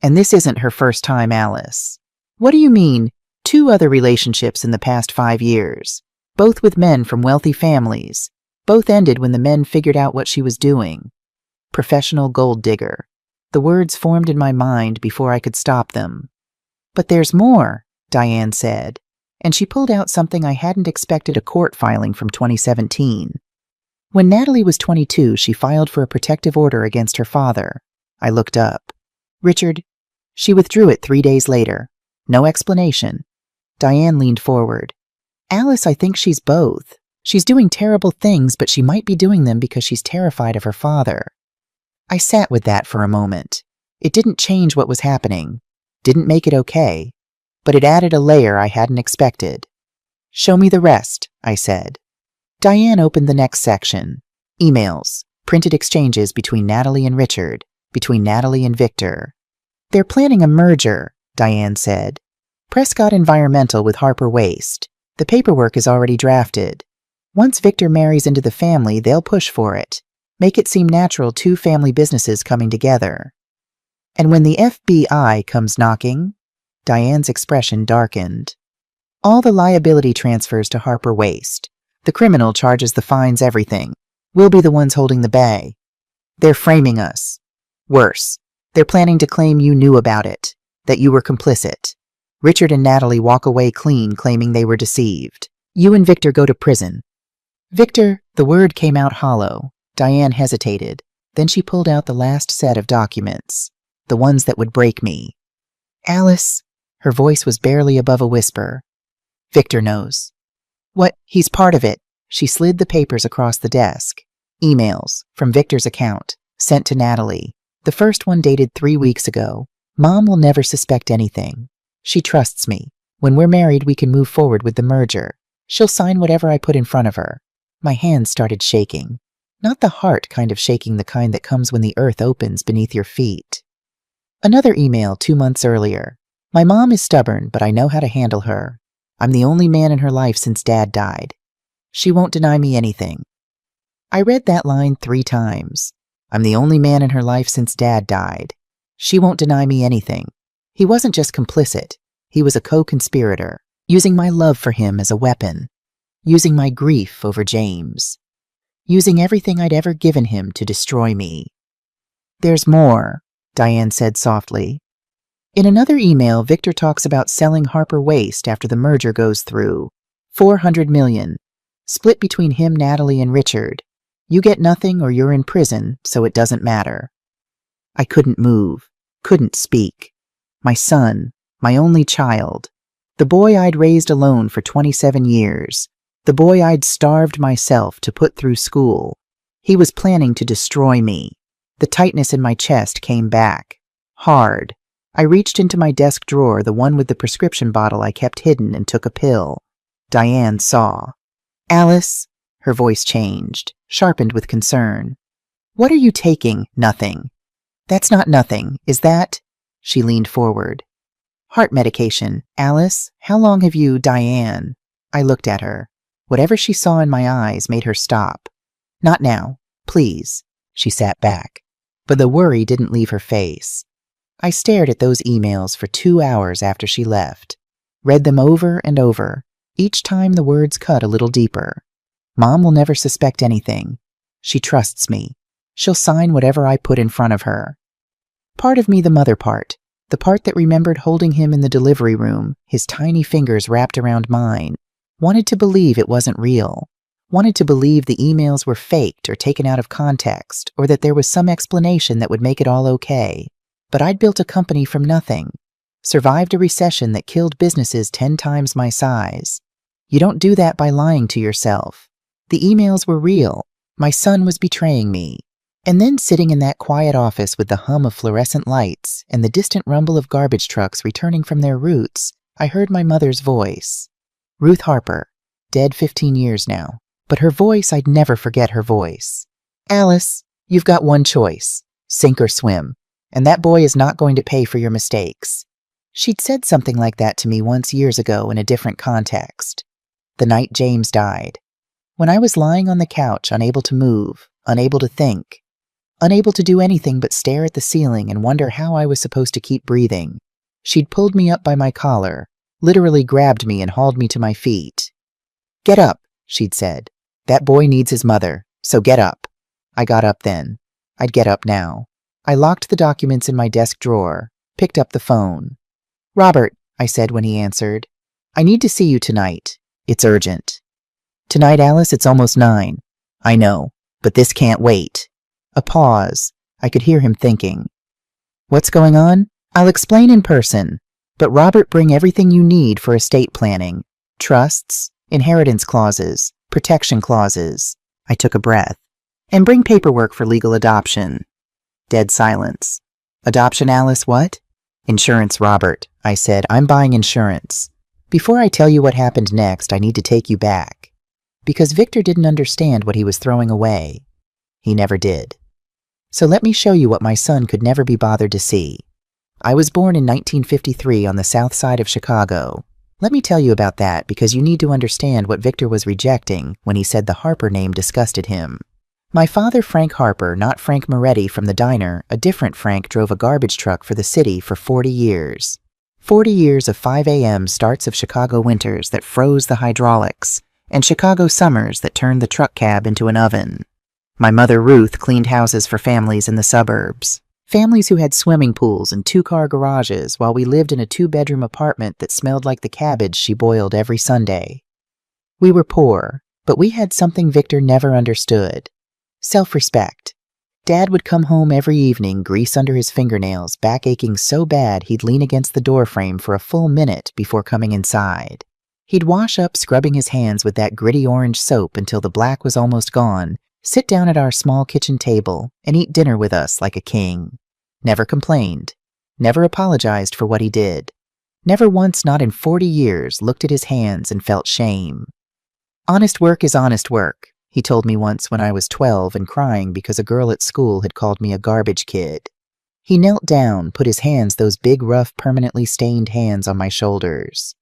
And this isn't her first time, Alice. What do you mean? 2 other relationships in the past 5 years. Both with men from wealthy families. Both ended when the men figured out what she was doing. Professional gold digger. The words formed in my mind before I could stop them. But there's more, Diane said, and she pulled out something I hadn't expected, a court filing from 2017. When Natalie was 22, she filed for a protective order against her father. I looked up. Richard. She withdrew it 3 days later. No explanation. Diane leaned forward. Alice, I think she's both. She's doing terrible things, but she might be doing them because she's terrified of her father. I sat with that for a moment. It didn't change what was happening. Didn't make it okay. But it added a layer I hadn't expected. Show me the rest, I said. Diane opened the next section. Emails. Printed exchanges between Natalie and Richard. Between Natalie and Victor. They're planning a merger, Diane said. Prescott Environmental with Harper Waste. The paperwork is already drafted. Once Victor marries into the family, they'll push for it. Make it seem natural, two family businesses coming together. And when the FBI comes knocking, Diane's expression darkened. All the liability transfers to Harper Waste. The criminal charges the fines, everything. We'll be the ones holding the bag. They're framing us. Worse, they're planning to claim you knew about it, that you were complicit. Richard and Natalie walk away clean, claiming they were deceived. You and Victor go to prison. Victor, the word came out hollow. Diane hesitated. Then she pulled out the last set of documents, the ones that would break me. Alice, her voice was barely above a whisper. Victor knows. What? He's part of it. She slid the papers across the desk. Emails from Victor's account, sent to Natalie. The first one dated 3 weeks ago. Mom will never suspect anything. She trusts me. When we're married, we can move forward with the merger. She'll sign whatever I put in front of her. My hands started shaking. Not the heart kind of shaking, the kind that comes when the earth opens beneath your feet. Another email 2 months earlier. My mom is stubborn, but I know how to handle her. I'm the only man in her life since Dad died. She won't deny me anything. I read that line 3 times. I'm the only man in her life since Dad died. She won't deny me anything. He wasn't just complicit. He was a co-conspirator, using my love for him as a weapon, using my grief over James, using everything I'd ever given him to destroy me. There's more, Diane said softly. In another email, Victor talks about selling Harper Waste after the merger goes through. $400 million. Split between him, Natalie, and Richard. You get nothing or you're in prison, so it doesn't matter. I couldn't move, couldn't speak. My son, my only child. The boy I'd raised alone for 27 years. The boy I'd starved myself to put through school. He was planning to destroy me. The tightness in my chest came back. Hard. I reached into my desk drawer, the one with the prescription bottle I kept hidden, and took a pill. Diane saw. Alice, her voice changed, sharpened with concern. What are you taking? Nothing. That's not nothing, is that? She leaned forward. Heart medication. Alice, how long have you, Diane? I looked at her. Whatever she saw in my eyes made her stop. Not now, please. She sat back. But the worry didn't leave her face. I stared at those emails for 2 hours after she left. Read them over and over. Each time the words cut a little deeper. Mom will never suspect anything. She trusts me. She'll sign whatever I put in front of her. Part of me, the mother part, the part that remembered holding him in the delivery room, his tiny fingers wrapped around mine, wanted to believe it wasn't real, wanted to believe the emails were faked or taken out of context, or that there was some explanation that would make it all okay. But I'd built a company from nothing, survived a recession that killed businesses 10 times my size. You don't do that by lying to yourself. The emails were real. My son was betraying me. And then sitting in that quiet office with the hum of fluorescent lights and the distant rumble of garbage trucks returning from their routes, I heard my mother's voice. Ruth Harper, dead 15 years now, but her voice, I'd never forget her voice. Alice, you've got one choice, sink or swim, and that boy is not going to pay for your mistakes. She'd said something like that to me once years ago in a different context. The night James died. When I was lying on the couch, unable to move, unable to think, unable to do anything but stare at the ceiling and wonder how I was supposed to keep breathing, she'd pulled me up by my collar, literally grabbed me and hauled me to my feet. Get up, she'd said. That boy needs his mother, so get up. I got up then. I'd get up now. I locked the documents in my desk drawer, picked up the phone. Robert, I said when he answered, I need to see you tonight. It's urgent. Tonight, Alice, it's almost 9. I know, but this can't wait. A pause. I could hear him thinking. What's going on? I'll explain in person. But Robert, bring everything you need for estate planning. Trusts, inheritance clauses, protection clauses. I took a breath. And bring paperwork for legal adoption. Dead silence. Adoption, Alice, what? Insurance, Robert. I said, I'm buying insurance. Before I tell you what happened next, I need to take you back. Because Victor didn't understand what he was throwing away. He never did. So let me show you what my son could never be bothered to see. I was born in 1953 on the south side of Chicago. Let me tell you about that because you need to understand what Victor was rejecting when he said the Harper name disgusted him. My father, Frank Harper, not Frank Moretti from the diner, a different Frank, drove a garbage truck for the city for 40 years. 40 years of 5 a.m. starts of Chicago winters that froze the hydraulics, and Chicago summers that turned the truck cab into an oven. My mother, Ruth, cleaned houses for families in the suburbs. Families who had swimming pools and 2-car garages while we lived in a 2-bedroom apartment that smelled like the cabbage she boiled every Sunday. We were poor, but we had something Victor never understood. Self-respect. Dad would come home every evening, grease under his fingernails, back aching so bad he'd lean against the doorframe for a full minute before coming inside. He'd wash up scrubbing his hands with that gritty orange soap until the black was almost gone, sit down at our small kitchen table, and eat dinner with us like a king. Never complained. Never apologized for what he did. Never once, not in 40 years, looked at his hands and felt shame. Honest work is honest work, he told me once when I was 12 and crying because a girl at school had called me a garbage kid. He knelt down, put his hands, those big, rough, permanently stained hands, on my shoulders.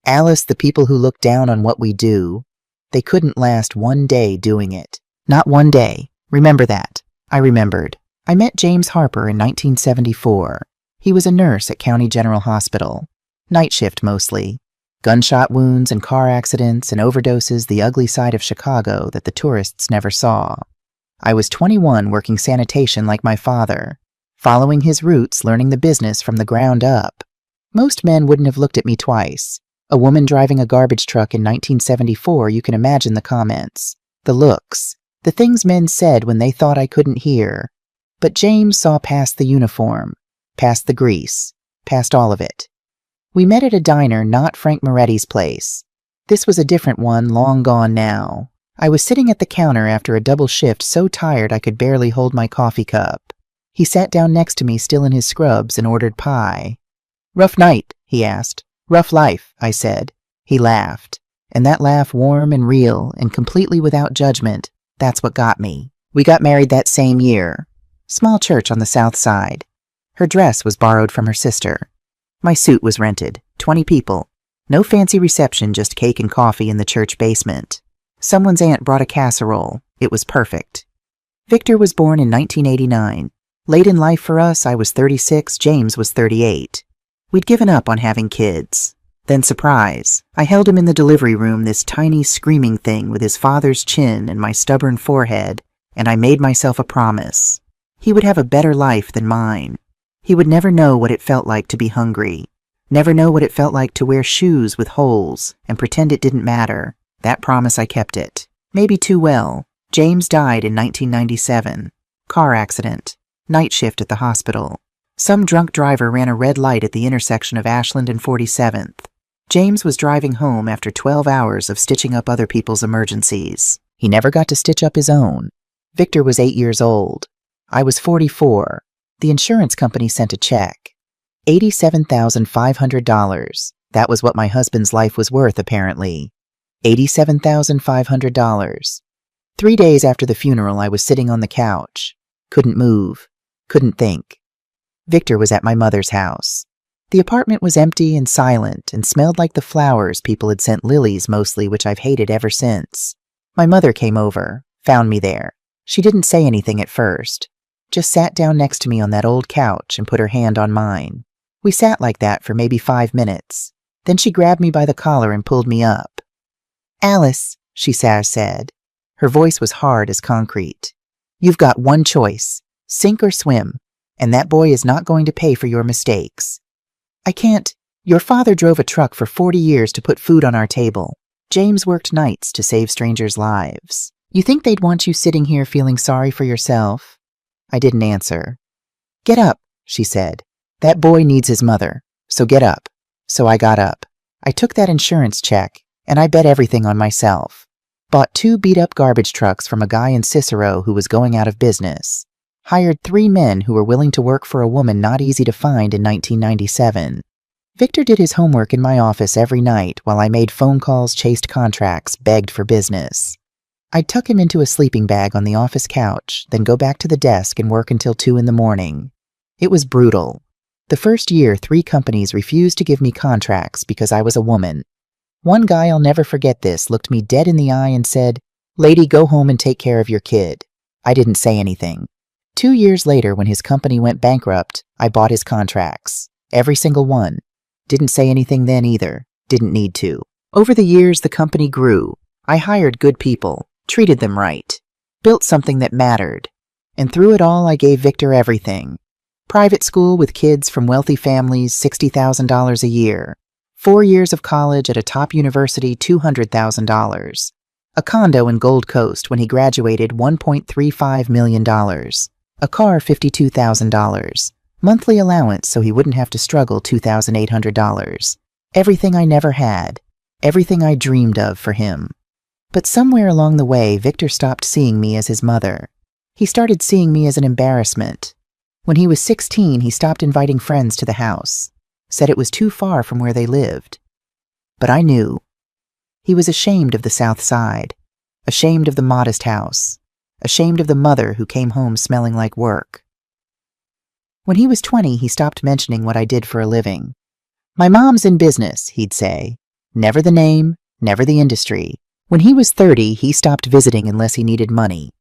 Alice, the people who look down on what we do, they couldn't last one day doing it. Not one day. Remember that. I remembered. I met James Harper in 1974. He was a nurse at County General Hospital. Night shift mostly. Gunshot wounds and car accidents and overdoses, the ugly side of Chicago that the tourists never saw. I was 21 working sanitation like my father, following his roots, learning the business from the ground up. Most men wouldn't have looked at me twice. A woman driving a garbage truck in 1974, you can imagine the comments, the looks, the things men said when they thought I couldn't hear. But James saw past the uniform, past the grease, past all of it. We met at a diner, not Frank Moretti's place. This was a different one, long gone now. I was sitting at the counter after a double shift, so tired I could barely hold my coffee cup. He sat down next to me, still in his scrubs, and ordered pie. "Rough night?" he asked. "Rough life," I said. He laughed. And that laugh, warm and real and completely without judgment, that's what got me. We got married that same year. Small church on the south side. Her dress was borrowed from her sister. My suit was rented. 20 people. No fancy reception, just cake and coffee in the church basement. Someone's aunt brought a casserole. It was perfect. Victor was born in 1989. Late in life for us, I was 36, James was 38. We'd given up on having kids. Then surprise, I held him in the delivery room, this tiny screaming thing with his father's chin and my stubborn forehead, and I made myself a promise. He would have a better life than mine. He would never know what it felt like to be hungry, never know what it felt like to wear shoes with holes and pretend it didn't matter. That promise, I kept it. Maybe too well. James died in 1997. Car accident. Night shift at the hospital. Some drunk driver ran a red light at the intersection of Ashland and 47th. James was driving home after 12 hours of stitching up other people's emergencies. He never got to stitch up his own. Victor was 8 years old. I was 44. The insurance company sent a check. $87,500. That was what my husband's life was worth, apparently. $87,500. 3 days after the funeral, I was sitting on the couch. Couldn't move. Couldn't think. Victor was at my mother's house. The apartment was empty and silent and smelled like the flowers people had sent, lilies mostly, which I've hated ever since. My mother came over, found me there. She didn't say anything at first. Just sat down next to me on that old couch and put her hand on mine. We sat like that for maybe 5 minutes. Then she grabbed me by the collar and pulled me up. "Alice," she said. Her voice was hard as concrete. "You've got one choice, sink or swim, and that boy is not going to pay for your mistakes. I can't. Your father drove a truck for 40 years to put food on our table. James worked nights to save strangers' lives. You think they'd want you sitting here feeling sorry for yourself?" I didn't answer. "Get up," she said. "That boy needs his mother, so get up." So I got up. I took that insurance check, and I bet everything on myself. Bought 2 beat-up garbage trucks from a guy in Cicero who was going out of business. Hired 3 men who were willing to work for a woman not easy to find in 1997. Victor did his homework in my office every night while I made phone calls, chased contracts, begged for business. I'd tuck him into a sleeping bag on the office couch, then go back to the desk and work until 2 in the morning. It was brutal. The first year, 3 companies refused to give me contracts because I was a woman. One guy, I'll never forget this, looked me dead in the eye and said, "Lady, go home and take care of your kid." I didn't say anything. 2 years later, when his company went bankrupt, I bought his contracts. Every single one. Didn't say anything then either. Didn't need to. Over the years, the company grew. I hired good people, treated them right, built something that mattered. And through it all, I gave Victor everything. Private school with kids from wealthy families, $60,000 a year. 4 years of college at a top university, $200,000. A condo in Gold Coast when he graduated, $1.35 million. A car, $52,000. Monthly allowance so he wouldn't have to struggle, $2,800. Everything I never had. Everything I dreamed of for him. But somewhere along the way, Victor stopped seeing me as his mother. He started seeing me as an embarrassment. When he was 16, he stopped inviting friends to the house. Said it was too far from where they lived. But I knew. He was ashamed of the South Side. Ashamed of the modest house. Ashamed of the mother who came home smelling like work. When he was 20, he stopped mentioning what I did for a living. My mom's in business, he'd say. Never the name, never the industry. When he was 30, he stopped visiting unless he needed money.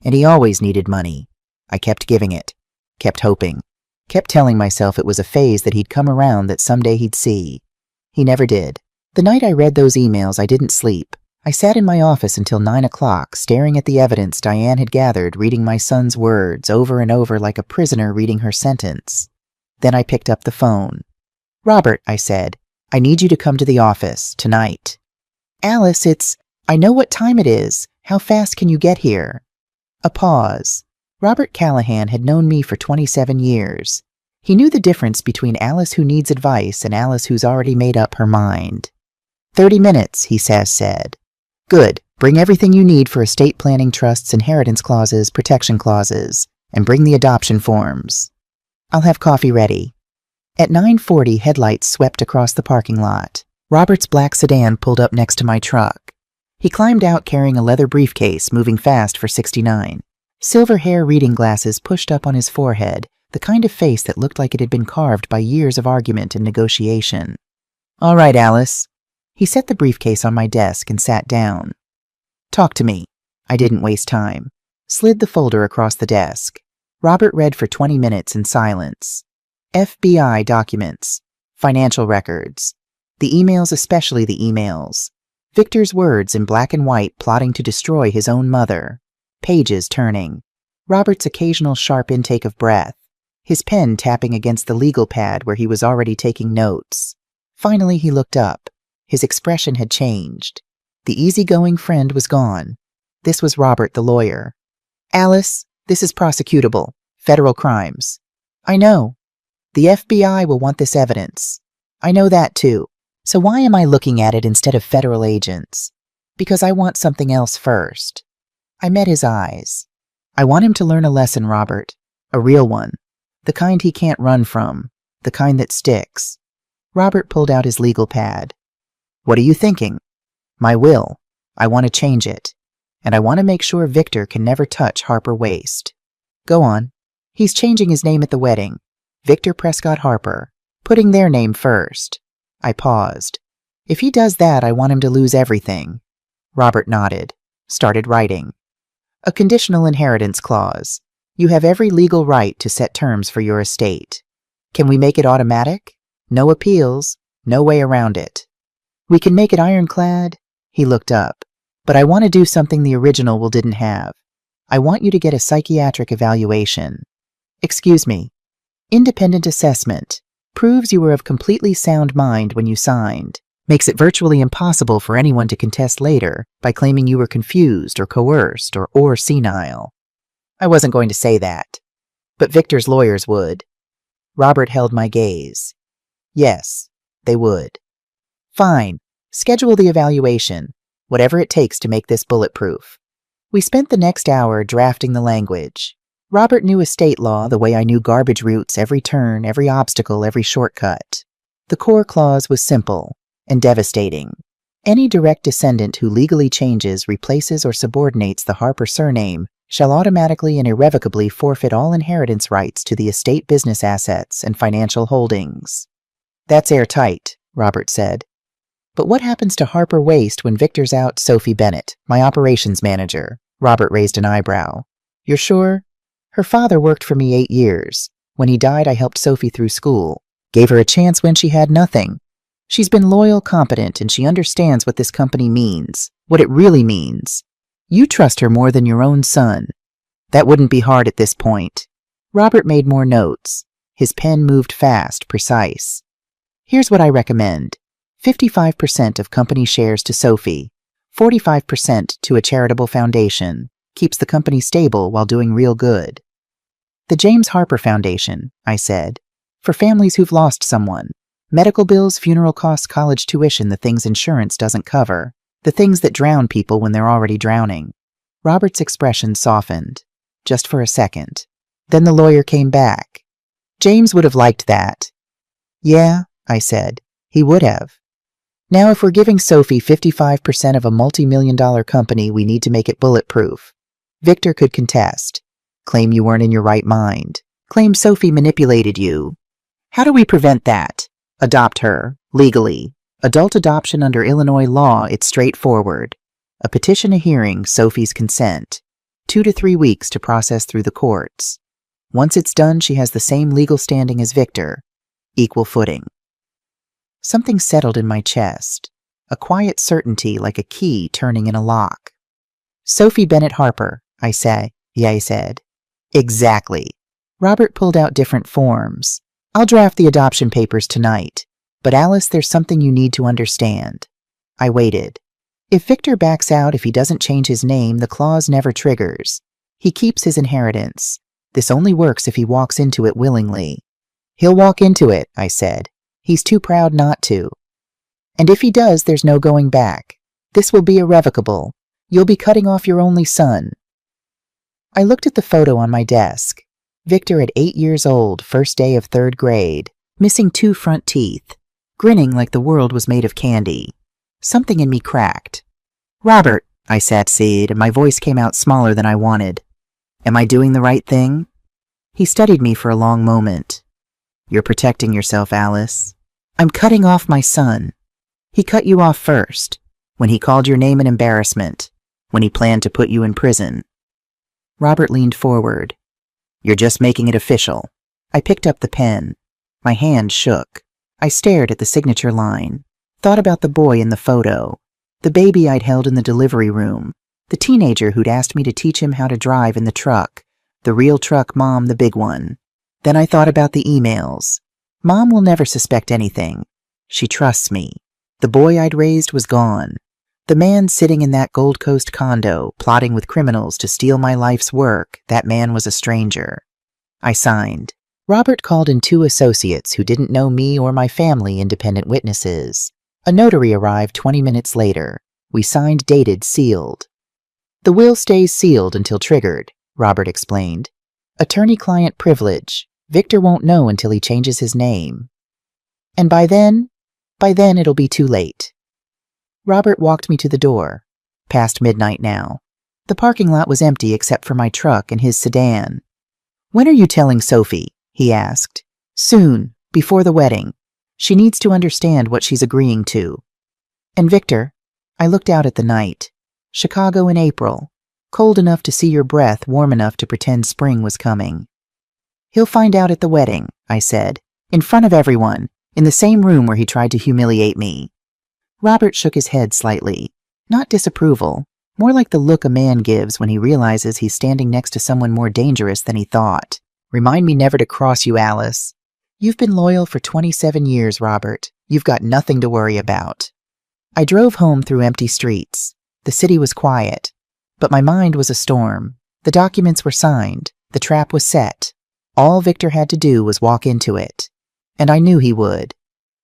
And he always needed money. I kept giving it. Kept hoping. Kept telling myself it was a phase that he'd come around, that someday he'd see. He never did. The night I read those emails, I didn't sleep. I sat in my office until 9 o'clock, staring at the evidence Diane had gathered, reading my son's words over and over like a prisoner reading her sentence. Then I picked up the phone. Robert, I said, I need you to come to the office, tonight. Alice, I know what time it is. How fast can you get here? A pause. Robert Callahan had known me for 27 years. He knew the difference between Alice who needs advice and Alice who's already made up her mind. 30 minutes, he said. Good. Bring everything you need for estate planning, trusts, inheritance clauses, protection clauses, and bring the adoption forms. I'll have coffee ready. At 9:40, headlights swept across the parking lot. Robert's black sedan pulled up next to my truck. He climbed out carrying a leather briefcase, moving fast for 69. Silver hair, reading glasses pushed up on his forehead, the kind of face that looked like it had been carved by years of argument and negotiation. All right, Alice. He set the briefcase on my desk and sat down. Talk to me. I didn't waste time. Slid the folder across the desk. Robert read for 20 minutes in silence. FBI documents. Financial records. The emails, especially the emails. Victor's words in black and white plotting to destroy his own mother. Pages turning. Robert's occasional sharp intake of breath. His pen tapping against the legal pad where he was already taking notes. Finally, he looked up. His expression had changed. The easygoing friend was gone. This was Robert, the lawyer. Alice, this is prosecutable. Federal crimes. I know. The FBI will want this evidence. I know that too. So why am I looking at it instead of federal agents? Because I want something else first. I met his eyes. I want him to learn a lesson, Robert. A real one. The kind he can't run from. The kind that sticks. Robert pulled out his legal pad. What are you thinking? My will. I want to change it. And I want to make sure Victor can never touch Harper Waste. Go on. He's changing his name at the wedding. Victor Prescott Harper. Putting their name first. I paused. If he does that, I want him to lose everything. Robert nodded. Started writing. A conditional inheritance clause. You have every legal right to set terms for your estate. Can we make it automatic? No appeals. No way around it. We can make it ironclad. He looked up. But I want to do something the original will didn't have. I want you to get a psychiatric evaluation. Excuse me. Independent assessment. Proves you were of completely sound mind when you signed. Makes it virtually impossible for anyone to contest later by claiming you were confused or coerced or senile. I wasn't going to say that. But Victor's lawyers would. Robert held my gaze. Yes, they would. Fine. Schedule the evaluation. Whatever it takes to make this bulletproof. We spent the next hour drafting the language. Robert knew estate law the way I knew garbage routes, every turn, every obstacle, every shortcut. The core clause was simple and devastating. Any direct descendant who legally changes, replaces, or subordinates the Harper surname shall automatically and irrevocably forfeit all inheritance rights to the estate business assets and financial holdings. That's airtight, Robert said. But what happens to Harper Waste when Victor's out? Sophie Bennett, my operations manager. Robert raised an eyebrow. You're sure? Her father worked for me 8 years. When he died, I helped Sophie through school. Gave her a chance when she had nothing. She's been loyal, competent, and she understands what this company means. What it really means. You trust her more than your own son. That wouldn't be hard at this point. Robert made more notes. His pen moved fast, precise. Here's what I recommend. 55% of company shares to Sophie. 45% to a charitable foundation. Keeps the company stable while doing real good. The James Harper Foundation, I said. For families who've lost someone. Medical bills, funeral costs, college tuition, the things insurance doesn't cover. The things that drown people when they're already drowning. Robert's expression softened. Just for a second. Then the lawyer came back. James would have liked that. Yeah, I said. He would have. Now if we're giving Sophie 55% of a multi-million-dollar company, we need to make it bulletproof. Victor could contest. Claim you weren't in your right mind. Claim Sophie manipulated you. How do we prevent that? Adopt her, legally. Adult adoption under Illinois law, it's straightforward. A petition, a hearing, Sophie's consent. 2 to 3 weeks to process through the courts. Once it's done, she has the same legal standing as Victor. Equal footing. Something settled in my chest. A quiet certainty like a key turning in a lock. Sophie Bennett Harper, I said. Yeah, I said. Exactly. Robert pulled out different forms. I'll draft the adoption papers tonight. But Alice, there's something you need to understand. I waited. If Victor backs out, if he doesn't change his name, the clause never triggers. He keeps his inheritance. This only works if he walks into it willingly. He'll walk into it, I said. He's too proud not to. And if he does, there's no going back. This will be irrevocable. You'll be cutting off your only son. I looked at the photo on my desk. Victor at 8 years old, first day of 3rd grade, missing 2 front teeth, grinning like the world was made of candy. Something in me cracked. Robert, I said, and my voice came out smaller than I wanted. Am I doing the right thing? He studied me for a long moment. You're protecting yourself, Alice. I'm cutting off my son. He cut you off first, when he called your name an embarrassment, when he planned to put you in prison. Robert leaned forward. You're just making it official. I picked up the pen. My hand shook. I stared at the signature line, thought about the boy in the photo, the baby I'd held in the delivery room, the teenager who'd asked me to teach him how to drive in the truck, the real truck, Mom, the big one. Then I thought about the emails. Mom will never suspect anything. She trusts me. The boy I'd raised was gone. The man sitting in that Gold Coast condo, plotting with criminals to steal my life's work, that man was a stranger. I signed. Robert called in 2 associates who didn't know me or my family, independent witnesses. A notary arrived 20 minutes later. We signed, dated, sealed. The will stays sealed until triggered, Robert explained. Attorney-client privilege. Victor won't know until he changes his name. And by then it'll be too late. Robert walked me to the door. Past midnight now. The parking lot was empty except for my truck and his sedan. When are you telling Sophie? He asked. Soon, before the wedding. She needs to understand what she's agreeing to. And Victor, I looked out at the night. Chicago in April. Cold enough to see your breath, warm enough to pretend spring was coming. He'll find out at the wedding, I said, in front of everyone, in the same room where he tried to humiliate me. Robert shook his head slightly. Not disapproval, more like the look a man gives when he realizes he's standing next to someone more dangerous than he thought. Remind me never to cross you, Alice. You've been loyal for 27 years, Robert. You've got nothing to worry about. I drove home through empty streets. The city was quiet. But my mind was a storm. The documents were signed. The trap was set. All Victor had to do was walk into it. And I knew he would.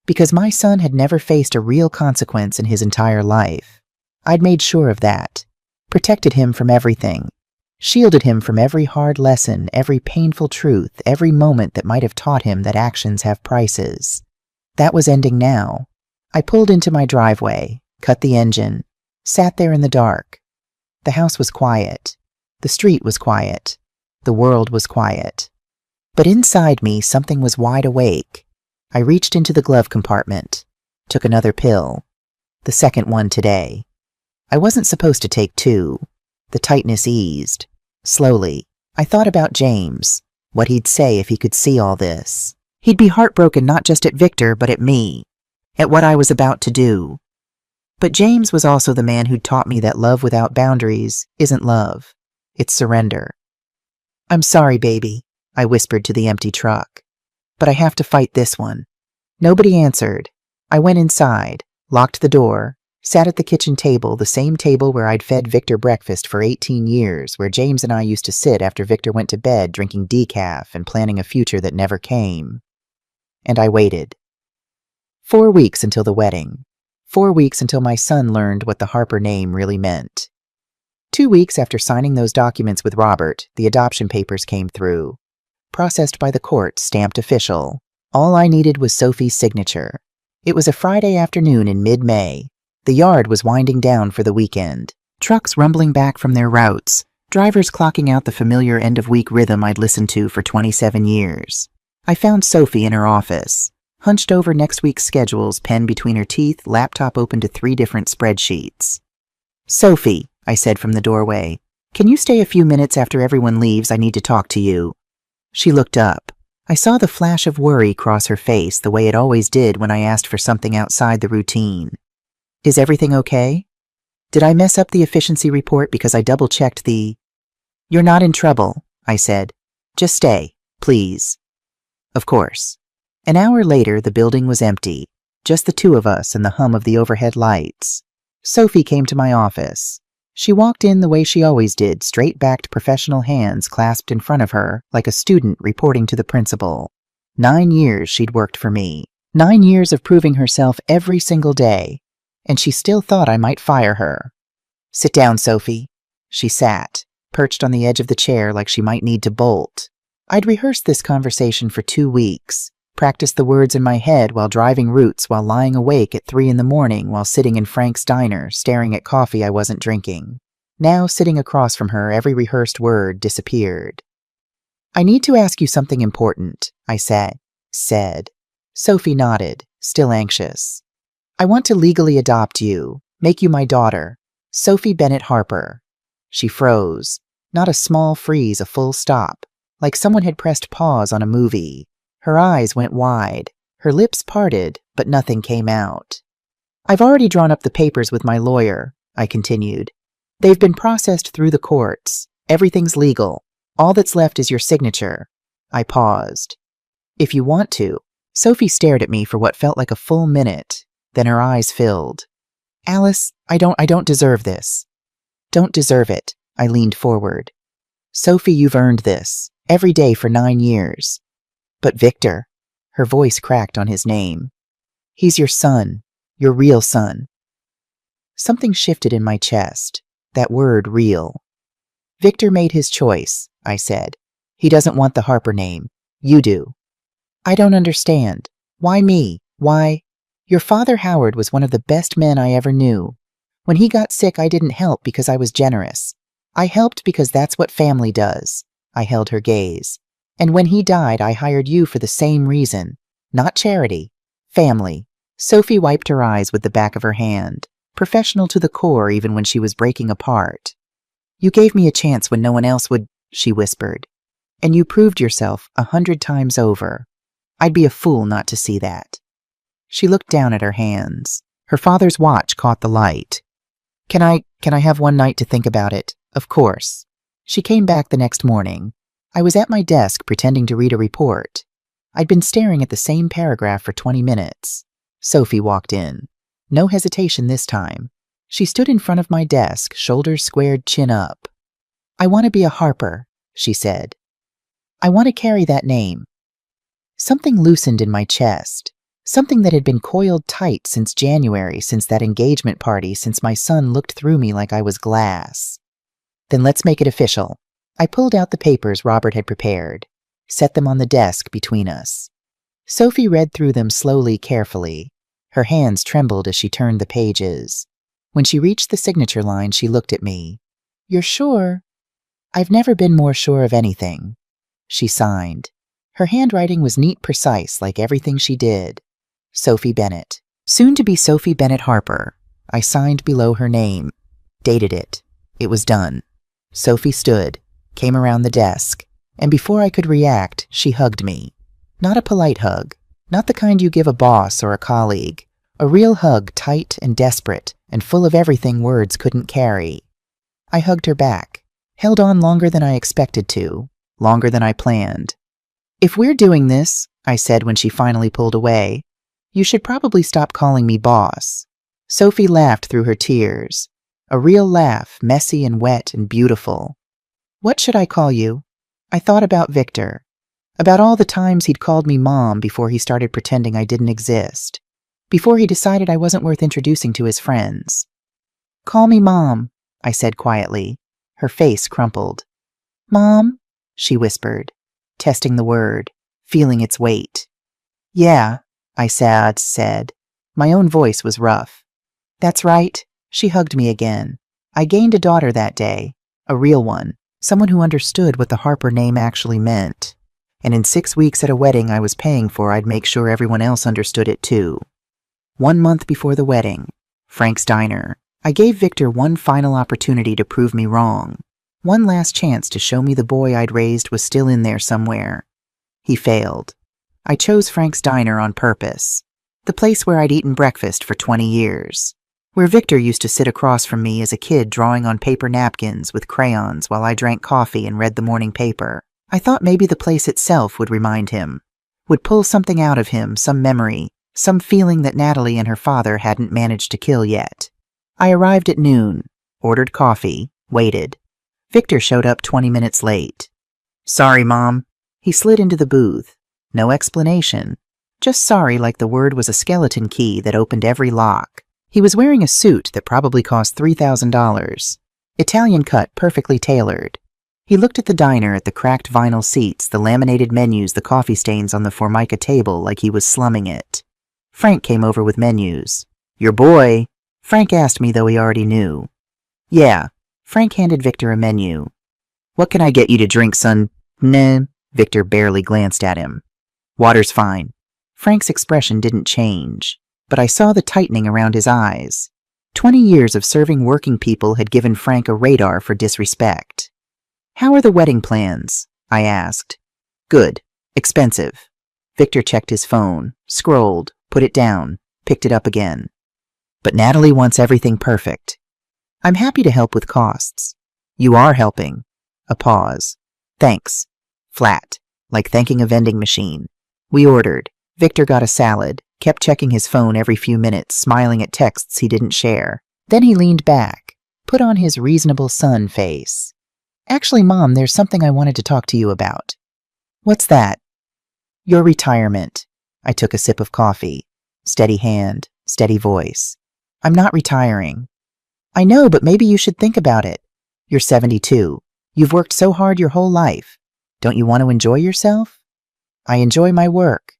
Because my son had never faced a real consequence in his entire life. I'd made sure of that. Protected him from everything. Shielded him from every hard lesson, every painful truth, every moment that might have taught him that actions have prices. That was ending now. I pulled into my driveway, cut the engine, sat there in the dark. The house was quiet. The street was quiet. The world was quiet. But inside me, something was wide awake. I reached into the glove compartment, took another pill, the second one today. I wasn't supposed to take 2. The tightness eased, slowly, I thought about James, what he'd say if he could see all this. He'd be heartbroken not just at Victor, but at me, at what I was about to do. But James was also the man who'd taught me that love without boundaries isn't love, it's surrender. "I'm sorry, baby," I whispered to the empty truck, "but I have to fight this one." Nobody answered. I went inside, locked the door, sat at the kitchen table, the same table where I'd fed Victor breakfast for 18 years, where James and I used to sit after Victor went to bed drinking decaf and planning a future that never came. And I waited. 4 weeks until the wedding. 4 weeks until my son learned what the Harper name really meant. 2 weeks after signing those documents with Robert, the adoption papers came through. Processed by the court, stamped official. All I needed was Sophie's signature. It was a Friday afternoon in mid-May. The yard was winding down for the weekend. Trucks rumbling back from their routes, drivers clocking out the familiar end-of-week rhythm I'd listened to for 27 years. I found Sophie in her office, hunched over next week's schedules, pen between her teeth, laptop open to 3 different spreadsheets. "Sophie," I said from the doorway, "can you stay a few minutes after everyone leaves? I need to talk to you." She looked up. I saw the flash of worry cross her face the way it always did when I asked for something outside the routine. "Is everything okay? Did I mess up the efficiency report because I double-checked the—" "You're not in trouble," I said. "Just stay, please." Of course. An hour later, the building was empty, just the two of us and the hum of the overhead lights. Sophie came to my office. She walked in the way she always did, straight-backed professional hands clasped in front of her, like a student reporting to the principal. 9 years she'd worked for me. 9 years of proving herself every single day. And she still thought I might fire her. "Sit down, Sophie." She sat, perched on the edge of the chair like she might need to bolt. I'd rehearsed this conversation for 2 weeks, practiced the words in my head while driving routes, while lying awake at 3 in the morning, while sitting in Frank's diner, staring at coffee I wasn't drinking. Now, sitting across from her, every rehearsed word disappeared. "I need to ask you something important," I said. Sophie nodded, still anxious. "I want to legally adopt you, make you my daughter, Sophie Bennett Harper." She froze. Not a small freeze, a full stop, like someone had pressed pause on a movie. Her eyes went wide. Her lips parted, but nothing came out. "I've already drawn up the papers with my lawyer," I continued. "They've been processed through the courts. Everything's legal. All that's left is your signature." I paused. "If you want to." Sophie stared at me for what felt like a full minute. Then her eyes filled. "Alice, I don't deserve this." "Don't deserve it." I leaned forward. "Sophie, you've earned this. Every day for 9 years. But Victor," her voice cracked on his name. "He's your son. Your real son." Something shifted in my chest. That word, real. "Victor made his choice," I said. "He doesn't want the Harper name. You do." "I don't understand. Why me? Why—" "Your father, Howard, was one of the best men I ever knew. When he got sick, I didn't help because I was generous. I helped because that's what family does." I held her gaze. "And when he died, I hired you for the same reason. Not charity. Family." Sophie wiped her eyes with the back of her hand, professional to the core even when she was breaking apart. "You gave me a chance when no one else would," she whispered. "And you proved yourself 100 times over. I'd be a fool not to see that." She looked down at her hands. Her father's watch caught the light. Can I have one night to think about it?" "Of course." She came back the next morning. I was at my desk pretending to read a report. I'd been staring at the same paragraph for 20 minutes. Sophie walked in. No hesitation this time. She stood in front of my desk, shoulders squared, chin up. "I want to be a Harper," she said. "I want to carry that name." Something loosened in my chest. Something that had been coiled tight since January, since that engagement party, since my son looked through me like I was glass. "Then let's make it official." I pulled out the papers Robert had prepared, set them on the desk between us. Sophie read through them slowly, carefully. Her hands trembled as she turned the pages. When she reached the signature line, she looked at me. "You're sure?" "I've never been more sure of anything." She signed. Her handwriting was neat, precise, like everything she did. Sophie Bennett. Soon to be Sophie Bennett Harper. I signed below her name. Dated it. It was done. Sophie stood, came around the desk, and before I could react, she hugged me. Not a polite hug, not the kind you give a boss or a colleague. A real hug, tight and desperate, and full of everything words couldn't carry. I hugged her back, held on longer than I expected to, longer than I planned. "If we're doing this," I said when she finally pulled away, "you should probably stop calling me boss." Sophie laughed through her tears. A real laugh, messy and wet and beautiful. "What should I call you?" I thought about Victor, about all the times he'd called me Mom before he started pretending I didn't exist, before he decided I wasn't worth introducing to his friends. "Call me Mom," I said quietly. Her face crumpled. "Mom?" she whispered, testing the word, feeling its weight. "Yeah," I said. My own voice was rough. "That's right." She hugged me again. I gained a daughter that day, a real one, someone who understood what the Harper name actually meant. And in 6 weeks at a wedding I was paying for, I'd make sure everyone else understood it too. 1 month before the wedding, Frank's Diner, I gave Victor one final opportunity to prove me wrong. One last chance to show me the boy I'd raised was still in there somewhere. He failed. I chose Frank's Diner on purpose. The place where I'd eaten breakfast for 20 years. Where Victor used to sit across from me as a kid drawing on paper napkins with crayons while I drank coffee and read the morning paper. I thought maybe the place itself would remind him, would pull something out of him, some memory, some feeling that Natalie and her father hadn't managed to kill yet. I arrived at noon, ordered coffee, waited. Victor showed up 20 minutes late. "Sorry, Mom." He slid into the booth. No explanation. Just sorry, like the word was a skeleton key that opened every lock. He was wearing a suit that probably cost $3,000. Italian cut, perfectly tailored. He looked at the diner, at the cracked vinyl seats, the laminated menus, the coffee stains on the Formica table like he was slumming it. Frank came over with menus. "Your boy?" Frank asked me, though he already knew. "Yeah." Frank handed Victor a menu. "What can I get you to drink, son?" "Nah." Victor barely glanced at him. "Water's fine." Frank's expression didn't change, but I saw the tightening around his eyes. 20 years of serving working people had given Frank a radar for disrespect. "How are the wedding plans?" I asked. "Good. Expensive." Victor checked his phone, scrolled, put it down, picked it up again. "But Natalie wants everything perfect." "I'm happy to help with costs." "You are helping." A pause. "Thanks." Flat, like thanking a vending machine. We ordered. Victor got a salad, kept checking his phone every few minutes, smiling at texts he didn't share. Then he leaned back, put on his reasonable son face. "Actually, Mom, there's something I wanted to talk to you about." "What's that?" "Your retirement." I took a sip of coffee. Steady hand, steady voice. "I'm not retiring." "I know, but maybe you should think about it. You're 72. You've worked so hard your whole life. Don't you want to enjoy yourself?" "I enjoy my work."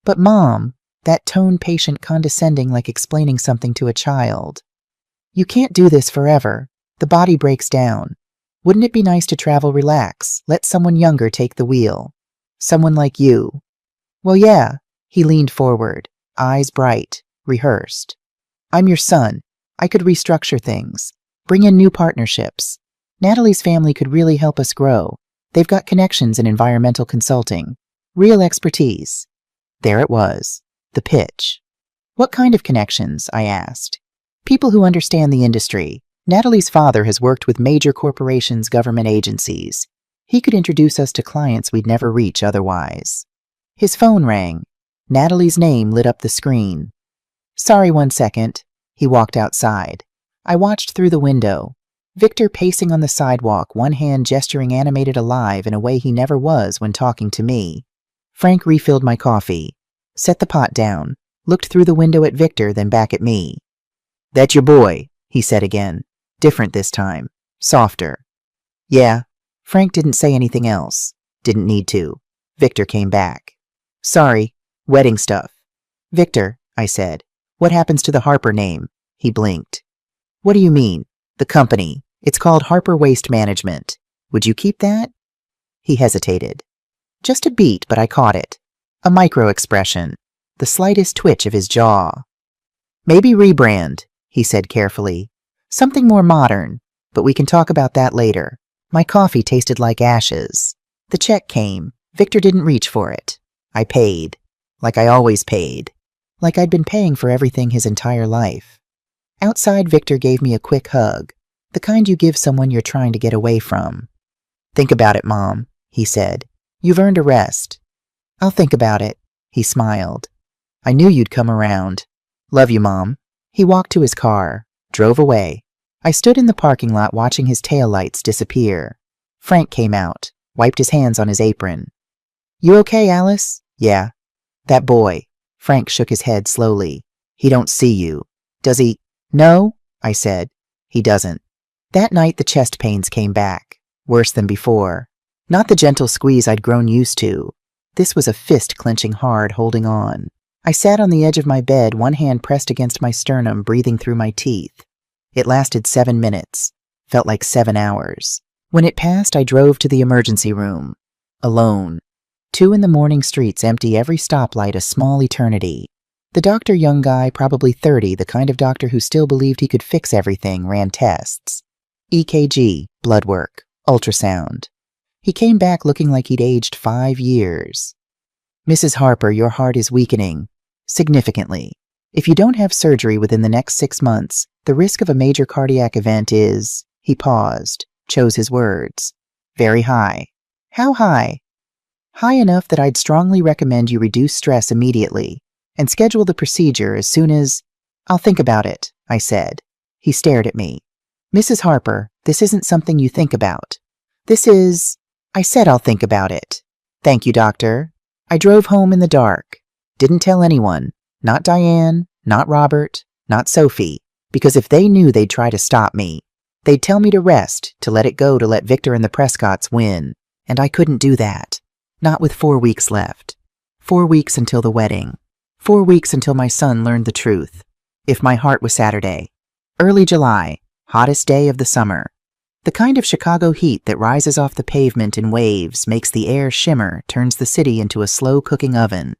"But Mom," that tone patient, condescending, like explaining something to a child. "You can't do this forever. The body breaks down. Wouldn't it be nice to travel, relax, let someone younger take the wheel? Someone like you." "Well, yeah." He leaned forward, eyes bright, rehearsed. "I'm your son. I could restructure things, bring in new partnerships. Natalie's family could really help us grow. They've got connections in environmental consulting, real expertise." There it was, the pitch. "What kind of connections?" I asked. "People who understand the industry. Natalie's father has worked with major corporations, government agencies. He could introduce us to clients we'd never reach otherwise." His phone rang. Natalie's name lit up the screen. "Sorry, 1 second." He walked outside. I watched through the window. Victor pacing on the sidewalk, one hand gesturing, animated, alive in a way he never was when talking to me. Frank refilled my coffee, set the pot down, looked through the window at Victor, then back at me. "That your boy?" he said again. Different this time. Softer. "Yeah." Frank didn't say anything else. Didn't need to. Victor came back. "Sorry. Wedding stuff." "Victor," I said. "What happens to the Harper name?" He blinked. "What do you mean?" "The company. It's called Harper Waste Management. Would you keep that?" He hesitated. Just a beat, but I caught it. A micro-expression. The slightest twitch of his jaw. "Maybe rebrand," he said carefully. "Something more modern, but we can talk about that later. My coffee tasted like ashes. The check came. Victor didn't reach for it. I paid. Like I always paid. Like I'd been paying for everything his entire life. Outside, Victor gave me a quick hug, the kind you give someone you're trying to get away from. "Think about it, Mom," he said. "You've earned a rest." "I'll think about it," he smiled. "I knew you'd come around. Love you, Mom." He walked to his car, drove away. I stood in the parking lot watching his taillights disappear. Frank came out, wiped his hands on his apron. "You okay, Alice?" "Yeah." "That boy." Frank shook his head slowly. "He don't see you. Does he?" "No," I said. "He doesn't." That night the chest pains came back, worse than before. Not the gentle squeeze I'd grown used to. This was a fist clenching hard, holding on. I sat on the edge of my bed, one hand pressed against my sternum, breathing through my teeth. It lasted 7 minutes. Felt like 7 hours. When it passed, I drove to the emergency room. Alone. 2 in the morning, streets empty, every stoplight a small eternity. The doctor, young guy, probably 30, the kind of doctor who still believed he could fix everything, ran tests. EKG, blood work, ultrasound. He came back looking like he'd aged 5 years. "Mrs. Harper, your heart is weakening. Significantly. If you don't have surgery within the next 6 months, the risk of a major cardiac event is..." He paused, chose his words. "Very high." "How high?" "High enough that I'd strongly recommend you reduce stress immediately and schedule the procedure as soon as..." "I'll think about it," I said. He stared at me. "Mrs. Harper, this isn't something you think about. This is..." I said I'll think about it. "Thank you, doctor." I drove home in the dark. Didn't tell anyone. Not Diane, not Robert, not Sophie, because if they knew they'd try to stop me. They'd tell me to rest, to let it go, to let Victor and the Prescotts win. And I couldn't do that. Not with 4 weeks left. 4 weeks until the wedding. 4 weeks until my son learned the truth. If my heart was Saturday. Early July, hottest day of the summer. The kind of Chicago heat that rises off the pavement in waves, makes the air shimmer, turns the city into a slow-cooking oven.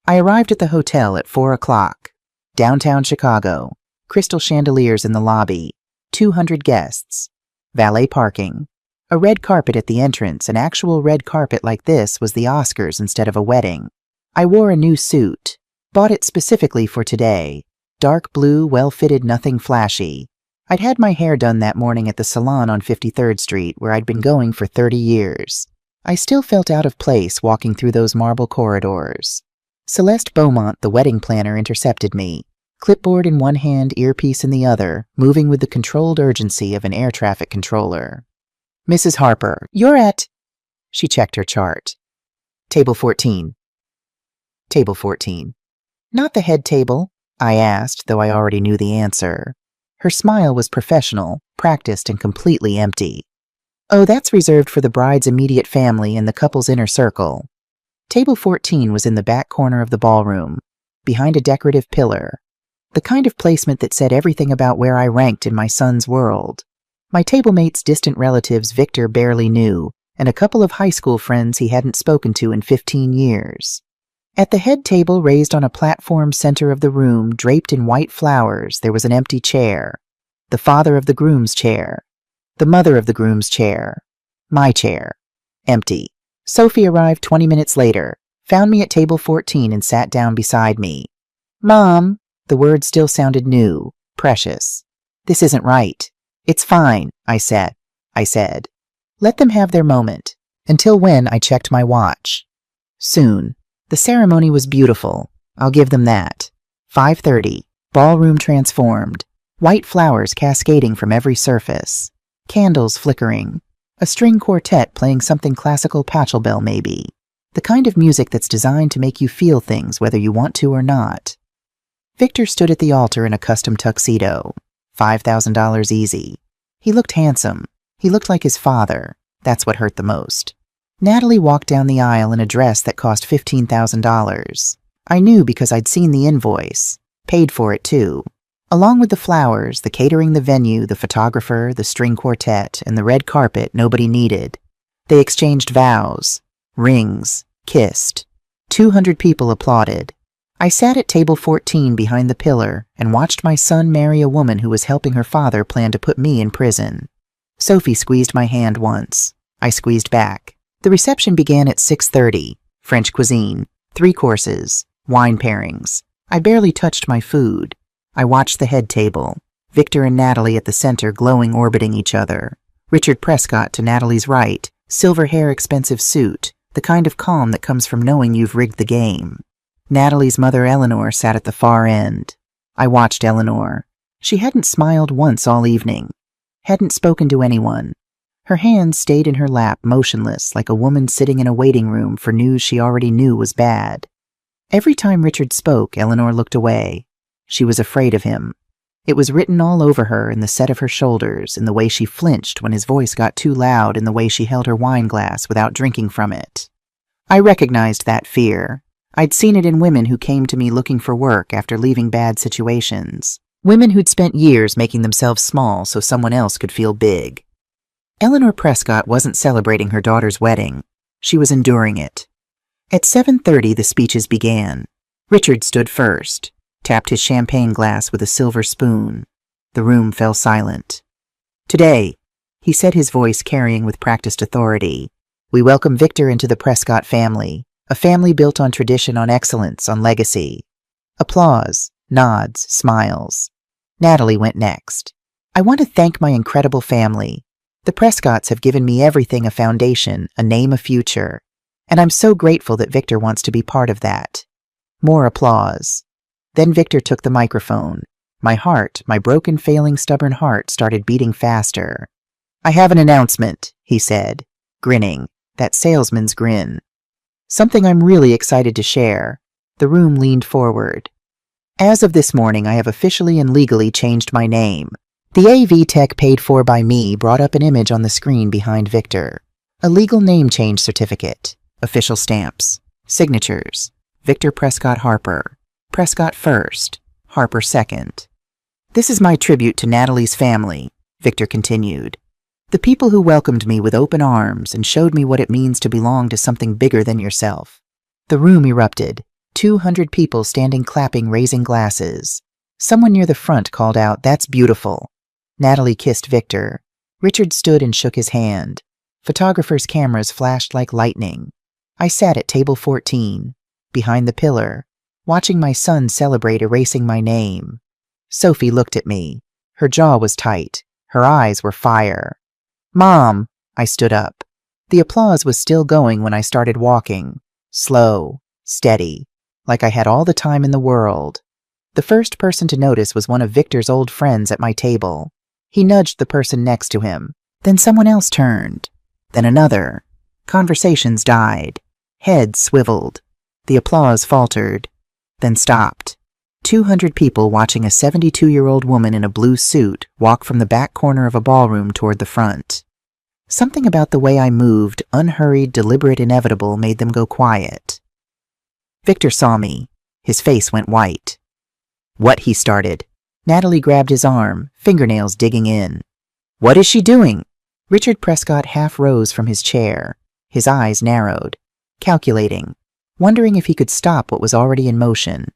I arrived at the hotel at 4 o'clock. Downtown Chicago. Crystal chandeliers in the lobby. 200 guests. Valet parking. A red carpet at the entrance. An actual red carpet like this was the Oscars instead of a wedding. I wore a new suit. Bought it specifically for today. Dark blue, well-fitted, nothing flashy. I'd had my hair done that morning at the salon on 53rd Street, where I'd been going for 30 years. I still felt out of place walking through those marble corridors. Celeste Beaumont, the wedding planner, intercepted me. Clipboard in one hand, earpiece in the other, moving with the controlled urgency of an air traffic controller. "Mrs. Harper, you're at..." She checked her chart. "Table 14. Table 14. "Not the head table?" I asked, though I already knew the answer. Her smile was professional, practiced, and completely empty. "Oh, that's reserved for the bride's immediate family and the couple's inner circle." Table 14 was in the back corner of the ballroom, behind a decorative pillar. The kind of placement that said everything about where I ranked in my son's world. My table-mates' distant relatives Victor barely knew, and a couple of high school friends he hadn't spoken to in 15 years. At the head table, raised on a platform center of the room, draped in white flowers, there was an empty chair. The father of the groom's chair. The mother of the groom's chair. My chair. Empty. Sophie arrived 20 minutes later, found me at table 14 and sat down beside me. "Mom," the word still sounded new, precious. "This isn't right." "It's fine," I said. Let them have their moment. Until when, I checked my watch. Soon. The ceremony was beautiful. I'll give them that. 5:30. Ballroom transformed. White flowers cascading from every surface. Candles flickering. A string quartet playing something classical, Pachelbel maybe. The kind of music that's designed to make you feel things whether you want to or not. Victor stood at the altar in a custom tuxedo. $5,000 easy. He looked handsome. He looked like his father. That's what hurt the most. Natalie walked down the aisle in a dress that cost $15,000. I knew because I'd seen the invoice. Paid for it, too. Along with the flowers, the catering, the venue, the photographer, the string quartet, and the red carpet nobody needed. They exchanged vows, rings, kissed. 200 people applauded. I sat at table 14 behind the pillar and watched my son marry a woman who was helping her father plan to put me in prison. Sophie squeezed my hand once. I squeezed back. The reception began at 6:30. French cuisine, 3 courses, wine pairings. I barely touched my food. I watched the head table. Victor and Natalie at the center glowing, orbiting each other. Richard Prescott to Natalie's right, silver hair, expensive suit, the kind of calm that comes from knowing you've rigged the game. Natalie's mother, Eleanor, sat at the far end. I watched Eleanor. She hadn't smiled once all evening. Hadn't spoken to anyone. Her hands stayed in her lap, motionless, like a woman sitting in a waiting room for news she already knew was bad. Every time Richard spoke, Eleanor looked away. She was afraid of him. It was written all over her, in the set of her shoulders, in the way she flinched when his voice got too loud, in the way she held her wine glass without drinking from it. I recognized that fear. I'd seen it in women who came to me looking for work after leaving bad situations. Women who'd spent years making themselves small so someone else could feel big. Eleanor Prescott wasn't celebrating her daughter's wedding. She was enduring it. At 7:30, the speeches began. Richard stood first, tapped his champagne glass with a silver spoon. The room fell silent. "Today," he said, his voice carrying with practiced authority, "we welcome Victor into the Prescott family, a family built on tradition, on excellence, on legacy." Applause, nods, smiles. Natalie went next. "I want to thank my incredible family. The Prescotts have given me everything, a foundation, a name, a future. And I'm so grateful that Victor wants to be part of that." More applause. Then Victor took the microphone. My heart, my broken, failing, stubborn heart, started beating faster. "I have an announcement," he said, grinning, that salesman's grin. "Something I'm really excited to share." The room leaned forward. "As of this morning, I have officially and legally changed my name." The AV tech paid for by me brought up an image on the screen behind Victor. A legal name change certificate, official stamps, signatures. Victor Prescott Harper. Prescott first, Harper second. "This is my tribute to Natalie's family," Victor continued. "The people who welcomed me with open arms and showed me what it means to belong to something bigger than yourself." The room erupted. 200 people standing, clapping, raising glasses. Someone near the front called out, "That's beautiful." Natalie kissed Victor. Richard stood and shook his hand. Photographers' cameras flashed like lightning. I sat at table 14, behind the pillar, watching my son celebrate, erasing my name. Sophie looked at me. Her jaw was tight. Her eyes were fire. "Mom!" I stood up. The applause was still going when I started walking. Slow, steady, like I had all the time in the world. The first person to notice was one of Victor's old friends at my table. He nudged the person next to him. Then someone else turned. Then another. Conversations died. Heads swiveled. The applause faltered. Then stopped. 200 people watching a 72-year-old woman in a blue suit walk from the back corner of a ballroom toward the front. Something about the way I moved, unhurried, deliberate, inevitable, made them go quiet. Victor saw me. His face went white. "What?" he started. Natalie grabbed his arm, fingernails digging in. "What is she doing?" Richard Prescott half rose from his chair. His eyes narrowed, calculating, wondering if he could stop what was already in motion.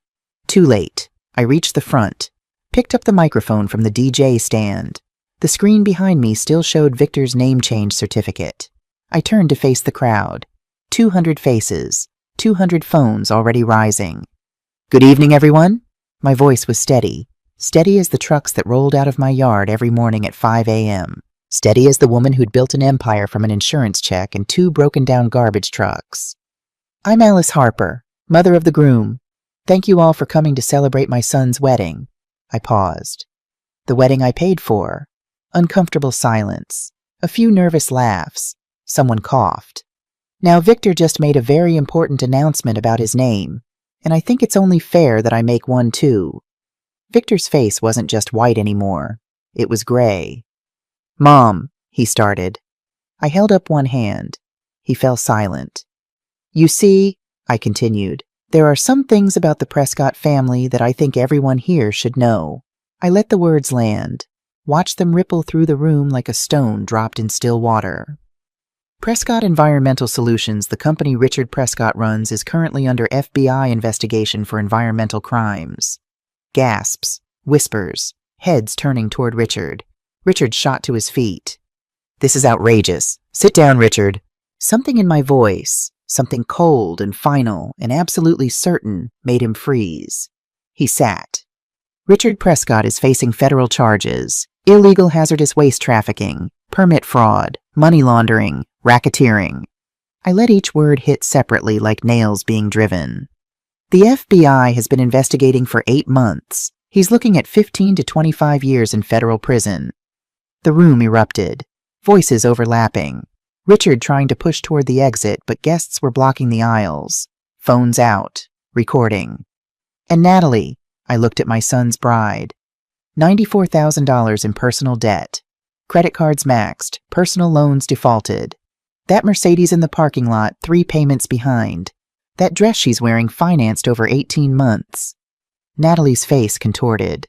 Too late. I reached the front, picked up the microphone from the DJ stand. The screen behind me still showed Victor's name change certificate. I turned to face the crowd. 200 faces, 200 phones already rising. "Good evening, everyone." My voice was steady. Steady as the trucks that rolled out of my yard every morning at 5 a.m. Steady as the woman who'd built an empire from an insurance check and 2 broken-down garbage trucks. "I'm Alice Harper, mother of the groom. Thank you all for coming to celebrate my son's wedding." I paused. "The wedding I paid for." Uncomfortable silence. A few nervous laughs. Someone coughed. "Now, Victor just made a very important announcement about his name, and I think it's only fair that I make one too." Victor's face wasn't just white anymore. It was gray. "Mom," he started. I held up one hand. He fell silent. "You see," I continued, "there are some things about the Prescott family that I think everyone here should know." I let the words land, watched them ripple through the room like a stone dropped in still water. Prescott Environmental Solutions, the company Richard Prescott runs, is currently under FBI investigation for environmental crimes. Gasps, whispers, heads turning toward Richard. Richard shot to his feet. This is outrageous. Sit down, Richard. Something in my voice, something cold and final and absolutely certain, made him freeze. He sat. Richard Prescott is facing federal charges: illegal hazardous waste trafficking, permit fraud, money laundering, racketeering. I let each word hit separately like nails being driven. The FBI has been investigating for 8 months. He's looking at 15 to 25 years in federal prison. The room erupted. Voices overlapping. Richard trying to push toward the exit, but guests were blocking the aisles. Phones out. Recording. And Natalie, I looked at my son's bride. $94,000 in personal debt. Credit cards maxed. Personal loans defaulted. That Mercedes in the parking lot 3 payments behind. That dress she's wearing financed over 18 months. Natalie's face contorted.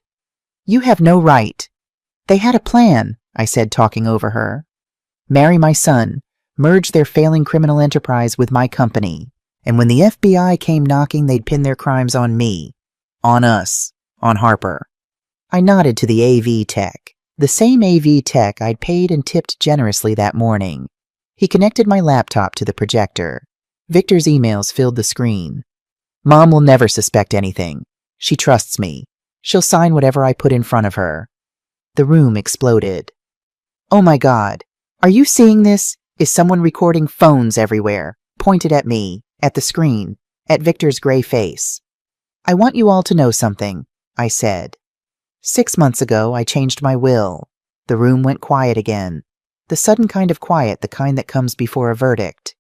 You have no right. They had a plan, I said, talking over her. Marry my son, merge their failing criminal enterprise with my company, and when the FBI came knocking, they'd pin their crimes on me. On us. On Harper. I nodded to the AV tech, the same AV tech I'd paid and tipped generously that morning. He connected my laptop to the projector. Victor's emails filled the screen. Mom will never suspect anything. She trusts me. She'll sign whatever I put in front of her. The room exploded. Oh my God. Are you seeing this? Is someone recording? Phones everywhere, pointed at me, at the screen, at Victor's gray face. I want you all to know something, I said. 6 months ago, I changed my will. The room went quiet again. The sudden kind of quiet, the kind that comes before a verdict.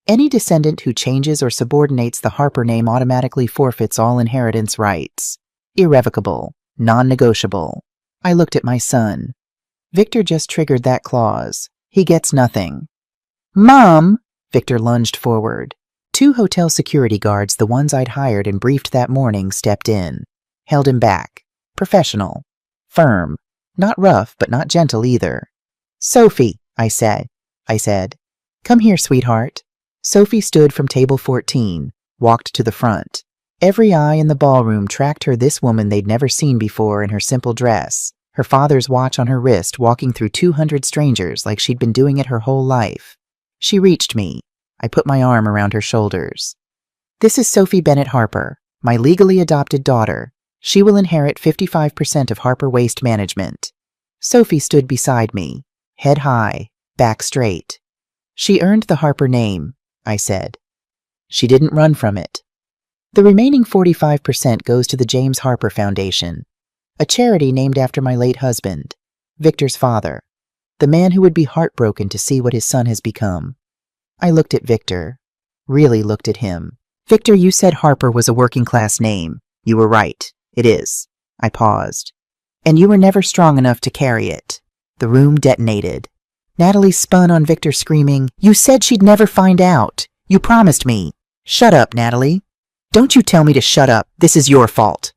Any descendant who changes or subordinates the Harper name automatically forfeits all inheritance rights. Irrevocable, non-negotiable. I looked at my son. Victor just triggered that clause. He gets nothing. Mom! Victor lunged forward. 2 hotel security guards, the ones I'd hired and briefed that morning, stepped in. Held him back. Professional. Firm. Not rough, but not gentle either. Sophie, I said. Come here, sweetheart. Sophie stood from table 14, walked to the front. Every eye in the ballroom tracked her, this woman they'd never seen before, in her simple dress, her father's watch on her wrist, walking through 200 strangers like she'd been doing it her whole life. She reached me. I put my arm around her shoulders. This is Sophie Bennett Harper, my legally adopted daughter. She will inherit 55% of Harper Waste Management. Sophie stood beside me, head high, back straight. She earned the Harper name, I said. She didn't run from it. The remaining 45% goes to the James Harper Foundation, a charity named after my late husband, Victor's father, the man who would be heartbroken to see what his son has become. I looked at Victor, really looked at him. Victor, you said Harper was a working-class name. You were right. It is. I paused. And you were never strong enough to carry it. The room detonated. Natalie spun on Victor, screaming, You said she'd never find out. You promised me. Shut up, Natalie. Don't you tell me to shut up. This is your fault.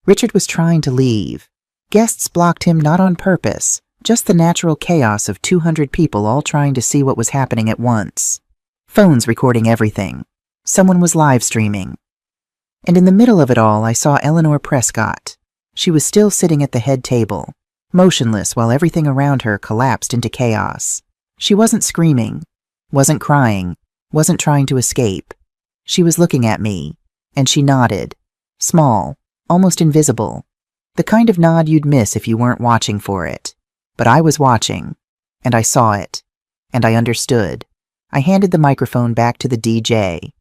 Richard was trying to leave. Guests blocked him, not on purpose, just the natural chaos of 200 people all trying to see what was happening at once. Phones recording everything. Someone was live streaming. And in the middle of it all, I saw Eleanor Prescott. She was still sitting at the head table, motionless while everything around her collapsed into chaos. She wasn't screaming, wasn't crying, wasn't trying to escape. She was looking at me, and she nodded. Small, almost invisible. The kind of nod you'd miss if you weren't watching for it. But I was watching, and I saw it, and I understood. I handed the microphone back to the DJ.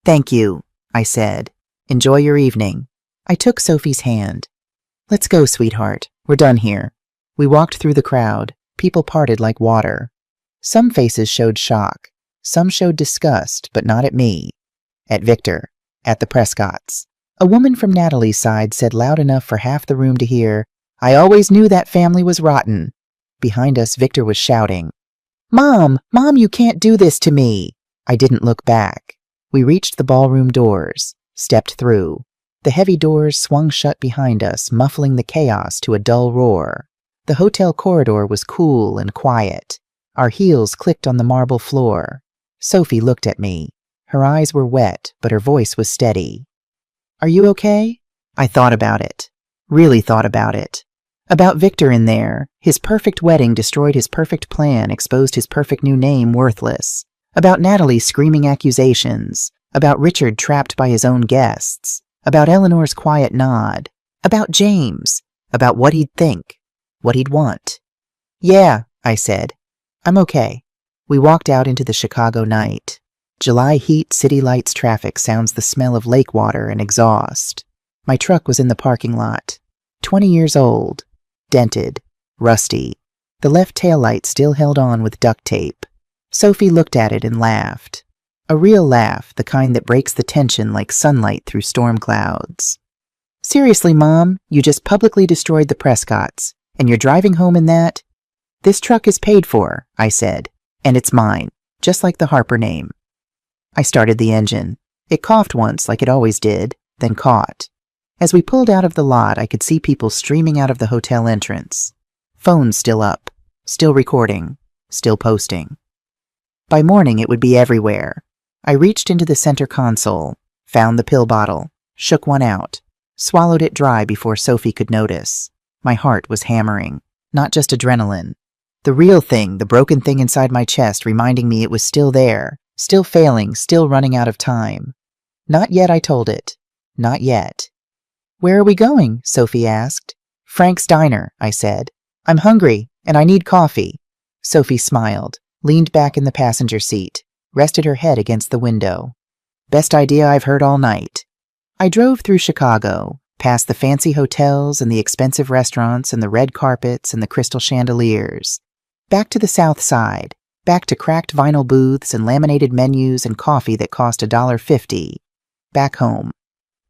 Thank you, I said. Enjoy your evening. I took Sophie's hand. Let's go, sweetheart. We're done here. We walked through the crowd. People parted like water. Some faces showed shock. Some showed disgust, but not at me. At Victor. At the Prescotts. A woman from Natalie's side said loud enough for half the room to hear, I always knew that family was rotten. Behind us, Victor was shouting, Mom! Mom, you can't do this to me! I didn't look back. We reached the ballroom doors, stepped through. The heavy doors swung shut behind us, muffling the chaos to a dull roar. The hotel corridor was cool and quiet. Our heels clicked on the marble floor. Sophie looked at me. Her eyes were wet, but her voice was steady. Are you okay? I thought about it. Really thought about it. About Victor in there. His perfect wedding destroyed his perfect plan, exposed his perfect new name worthless. About Natalie screaming accusations. About Richard trapped by his own guests. About Eleanor's quiet nod. About James. About what he'd think. What he'd want. Yeah, I said. I'm okay. We walked out into the Chicago night. July heat, city lights, traffic sounds the smell of lake water and exhaust. My truck was in the parking lot. 20 years old. Dented. Rusty. The left taillight still held on with duct tape. Sophie looked at it and laughed. A real laugh, the kind that breaks the tension like sunlight through storm clouds. Seriously, Mom, you just publicly destroyed the Prescotts, and you're driving home in that? This truck is paid for, I said, and it's mine, just like the Harper name. I started the engine. It coughed once, like it always did, then caught. As we pulled out of the lot, I could see people streaming out of the hotel entrance. Phones still up, still recording, still posting. By morning, it would be everywhere. I reached into the center console, found the pill bottle, shook one out, swallowed it dry before Sophie could notice. My heart was hammering, not just adrenaline. The real thing, the broken thing inside my chest reminding me it was still there, still failing, still running out of time. Not yet, I told it. Not yet. Where are we going? Sophie asked. Frank's Diner, I said. I'm hungry, and I need coffee. Sophie smiled, leaned back in the passenger seat, rested her head against the window. Best idea I've heard all night. I drove through Chicago, past the fancy hotels and the expensive restaurants and the red carpets and the crystal chandeliers. Back to the South Side, back to cracked vinyl booths and laminated menus and coffee that cost $1.50. Back home.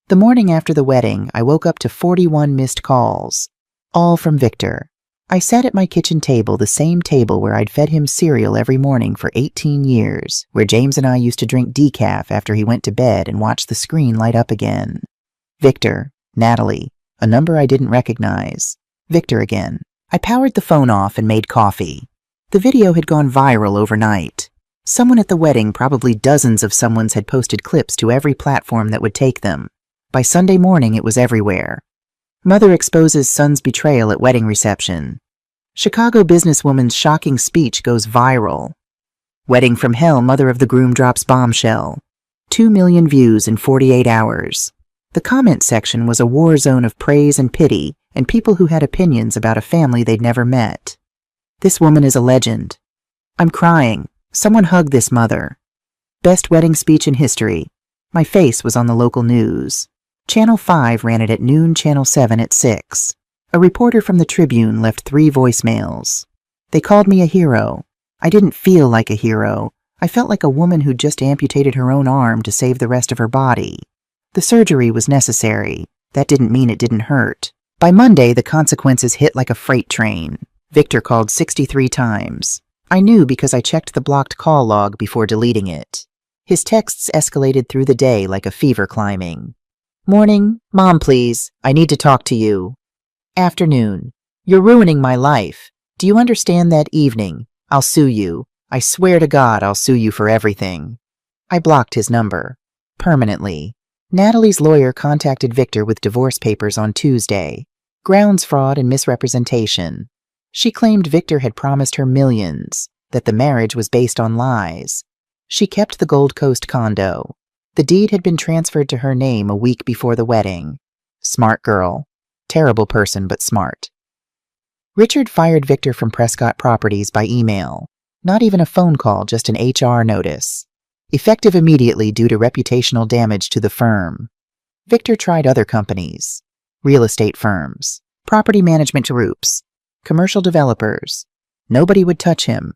The morning after the wedding, I woke up to 41 missed calls. All from Victor. I sat at my kitchen table, the same table where I'd fed him cereal every morning for 18 years, where James and I used to drink decaf after he went to bed and watch the screen light up again. Victor, Natalie, a number I didn't recognize. Victor again. I powered the phone off and made coffee. The video had gone viral overnight. Someone at the wedding, probably dozens of someones, had posted clips to every platform that would take them. By Sunday morning, it was everywhere. Mother exposes son's betrayal at wedding reception. Chicago businesswoman's shocking speech goes viral. Wedding from hell, mother of the groom drops bombshell. 2 million views in 48 hours. The comment section was a war zone of praise and pity, and people who had opinions about a family they'd never met. This woman is a legend. I'm crying. Someone hug this mother. Best wedding speech in history. My face was on the local news. Channel 5 ran it at noon, Channel 7 at 6. A reporter from the Tribune left 3 voicemails. They called me a hero. I didn't feel like a hero. I felt like a woman who'd just amputated her own arm to save the rest of her body. The surgery was necessary. That didn't mean it didn't hurt. By Monday, the consequences hit like a freight train. Victor called 63 times. I knew because I checked the blocked call log before deleting it. His texts escalated through the day like a fever climbing. Morning, Mom, please. I need to talk to you. Afternoon. You're ruining my life. Do you understand that? Evening. I'll sue you. I swear to God I'll sue you for everything. I blocked his number. Permanently. Natalie's lawyer contacted Victor with divorce papers on Tuesday. Grounds fraud and misrepresentation. She claimed Victor had promised her millions, that the marriage was based on lies. She kept the Gold Coast condo. The deed had been transferred to her name a week before the wedding. Smart girl. Terrible person, but smart. Richard fired Victor from Prescott Properties by email. Not even a phone call, just an HR notice. Effective immediately due to reputational damage to the firm. Victor tried other companies. Real estate firms. Property management groups. Commercial developers. Nobody would touch him.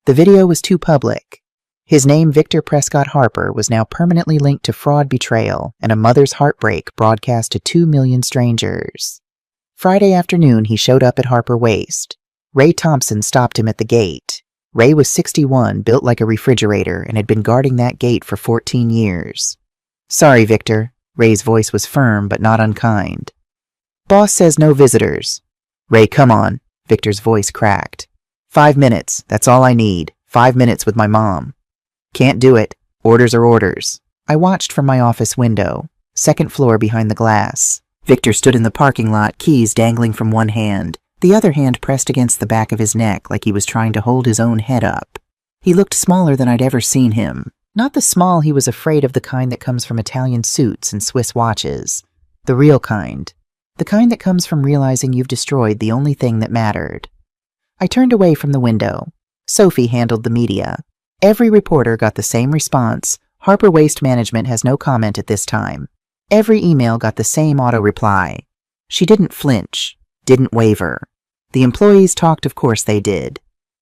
The video was too public. His name, Victor Prescott Harper, was now permanently linked to fraud, betrayal, and a mother's heartbreak broadcast to 2 million strangers. Friday afternoon, he showed up at Harper Waste. Ray Thompson stopped him at the gate. Ray was 61, built like a refrigerator, and had been guarding that gate for 14 years. Sorry, Victor. Ray's voice was firm but not unkind. Boss says no visitors. Ray, come on. Victor's voice cracked. 5 minutes. That's all I need. 5 minutes with my mom. Can't do it. Orders are orders. I watched from my office window, second floor behind the glass. Victor stood in the parking lot, keys dangling from one hand, the other hand pressed against the back of his neck like he was trying to hold his own head up. He looked smaller than I'd ever seen him. Not the small he was afraid of, the kind that comes from Italian suits and Swiss watches. The real kind. The kind that comes from realizing you've destroyed the only thing that mattered. I turned away from the window. Sophie handled the media. Every reporter got the same response: Harper Waste Management has no comment at this time. Every email got the same auto-reply. She didn't flinch, didn't waver. The employees talked, of course they did.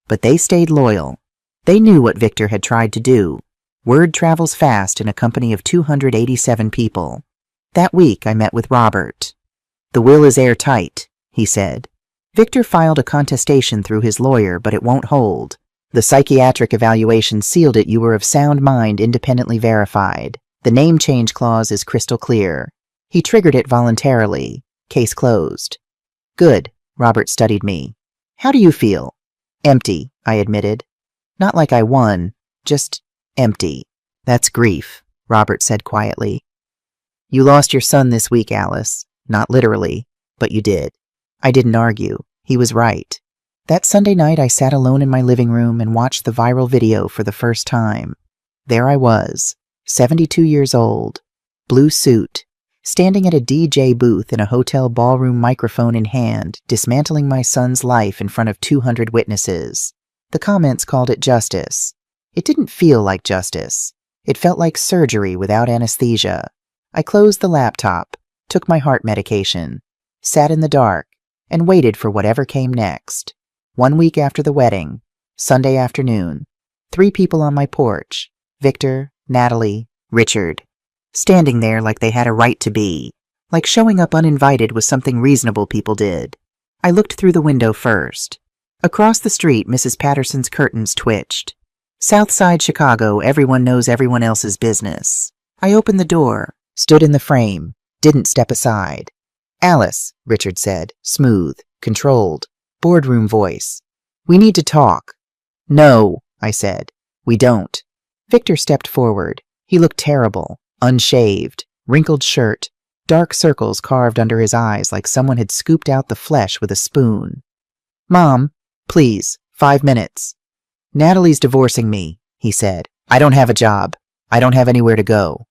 But they stayed loyal. They knew what Victor had tried to do. Word travels fast in a company of 287 people. That week I met with Robert. "The will is airtight," he said. "Victor filed a contestation through his lawyer, but it won't hold. The psychiatric evaluation sealed it. You were of sound mind, independently verified. The name change clause is crystal clear. He triggered it voluntarily. Case closed." "Good." Robert studied me. "How do you feel?" "Empty," I admitted. "Not like I won, just empty." "That's grief," Robert said quietly. "You lost your son this week, Alice. Not literally, but you did." I didn't argue. He was right. That Sunday night I sat alone in my living room and watched the viral video for the first time. There I was, 72 years old, blue suit, standing at a DJ booth in a hotel ballroom, microphone in hand, dismantling my son's life in front of 200 witnesses. The comments called it justice. It didn't feel like justice. It felt like surgery without anesthesia. I closed the laptop, took my heart medication, sat in the dark, and waited for whatever came next. 1 week after the wedding, Sunday afternoon, 3 people on my porch: Victor, Natalie, Richard, standing there like they had a right to be, like showing up uninvited was something reasonable people did. I looked through the window first. Across the street, Mrs. Patterson's curtains twitched. South Side Chicago, everyone knows everyone else's business. I opened the door, stood in the frame, didn't step aside. "Alice," Richard said, smooth, controlled, boardroom voice. "We need to talk." "No," I said. "We don't." Victor stepped forward. He looked terrible, unshaved, wrinkled shirt, dark circles carved under his eyes like someone had scooped out the flesh with a spoon. "Mom, please, 5 minutes." "Natalie's divorcing me," he said. "I don't have a job. I don't have anywhere to go."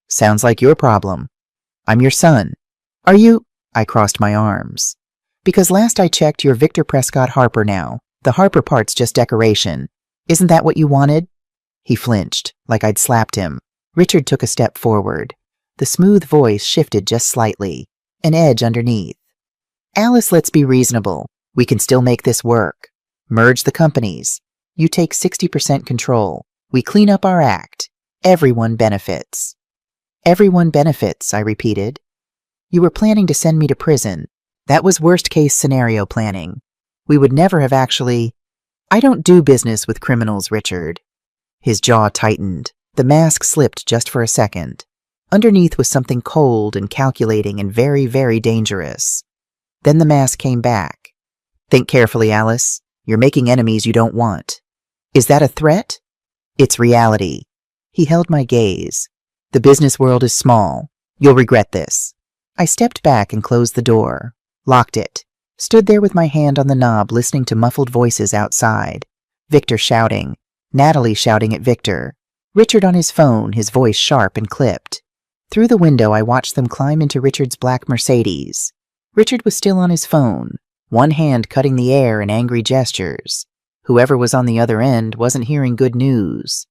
"Sounds like your problem." "I'm your son." "Are you—" I crossed my arms. "Because last I checked, you're Victor Prescott Harper now. The Harper part's just decoration. Isn't that what you wanted?" He flinched, like I'd slapped him. Richard took a step forward. The smooth voice shifted just slightly, an edge underneath. "Alice, let's be reasonable. We can still make this work. Merge the companies. You take 60% control. We clean up our act. Everyone benefits." "Everyone benefits," I repeated. "You were planning to send me to prison. That was worst-case scenario planning. We would never have actually—" "I don't do business with criminals, Richard." His jaw tightened. The mask slipped just for a second. Underneath was something cold and calculating and very, very dangerous. Then the mask came back. "Think carefully, Alice. You're making enemies you don't want." "Is that a threat?" "It's reality." He held my gaze. "The business world is small. You'll regret this." I stepped back and closed the door, locked it, stood there with my hand on the knob listening to muffled voices outside. Victor shouting, Natalie shouting at Victor, Richard on his phone, his voice sharp and clipped. Through the window I watched them climb into Richard's black Mercedes. Richard was still on his phone, one hand cutting the air in angry gestures. Whoever was on the other end wasn't hearing good news.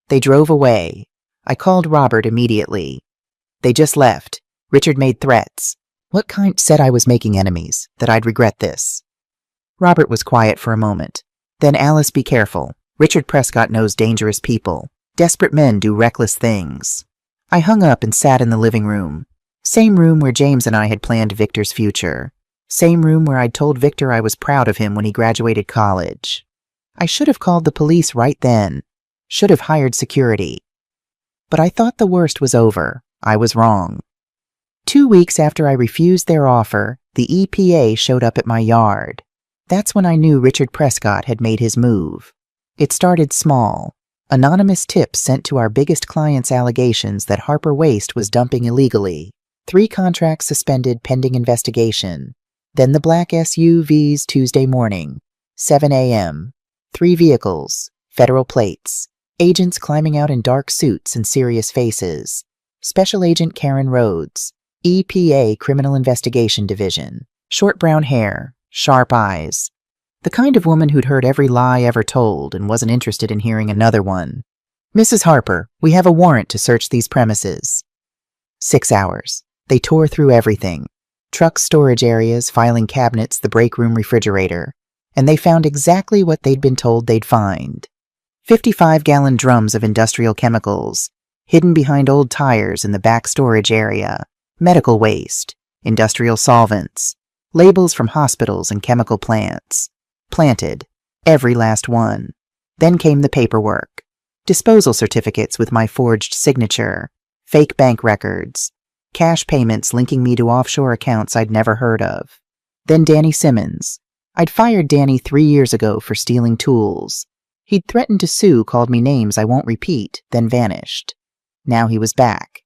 They drove away. I called Robert immediately. "They just left. Richard made threats." "What kind?" "Said I was making enemies, that I'd regret this." Robert was quiet for a moment. "Then Alice, be careful. Richard Prescott knows dangerous people. Desperate men do reckless things." I hung up and sat in the living room. Same room where James and I had planned Victor's future. Same room where I'd told Victor I was proud of him when he graduated college. I should have called the police right then. Should have hired security. But I thought the worst was over. I was wrong. 2 weeks after I refused their offer, the EPA showed up at my yard. That's when I knew Richard Prescott had made his move. It started small. Anonymous tips sent to our biggest client's allegations that Harper Waste was dumping illegally. 3 contracts suspended pending investigation. Then the black SUVs Tuesday morning, 7 a.m. 3 vehicles, federal plates, agents climbing out in dark suits and serious faces. Special Agent Karen Rhodes, EPA Criminal Investigation Division, short brown hair, sharp eyes. The kind of woman who'd heard every lie ever told and wasn't interested in hearing another one. Mrs. Harper, we have a warrant to search these premises. 6 hours. They tore through everything. Truck storage areas, filing cabinets, the break room refrigerator. And they found exactly what they'd been told they'd find. 55-gallon drums of industrial chemicals, hidden behind old tires in the back storage area. Medical waste, industrial solvents, labels from hospitals and chemical plants. Planted, every last one. Then came the paperwork. Disposal certificates with my forged signature, fake bank records, cash payments linking me to offshore accounts I'd never heard of. Then Danny Simmons. I'd fired Danny 3 years ago for stealing tools. He'd threatened to sue, called me names I won't repeat, then vanished. Now he was back.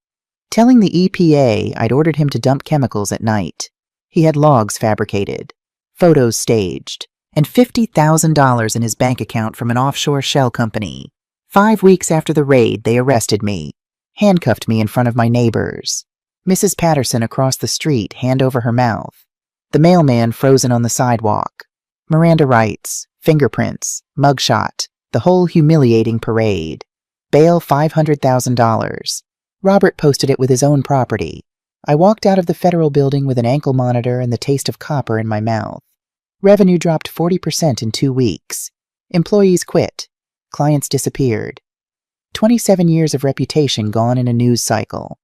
Telling the EPA I'd ordered him to dump chemicals at night. He had logs fabricated, photos staged, and $50,000 in his bank account from an offshore shell company. 5 weeks after the raid, they arrested me, handcuffed me in front of my neighbors. Mrs. Patterson across the street, hand over her mouth. The mailman frozen on the sidewalk. Miranda rights, fingerprints, mugshot, the whole humiliating parade. Bail $500,000. Robert posted it with his own property. I walked out of the federal building with an ankle monitor and the taste of copper in my mouth. Revenue dropped 40% in 2 weeks. Employees quit. Clients disappeared. 27 years of reputation gone in a news cycle.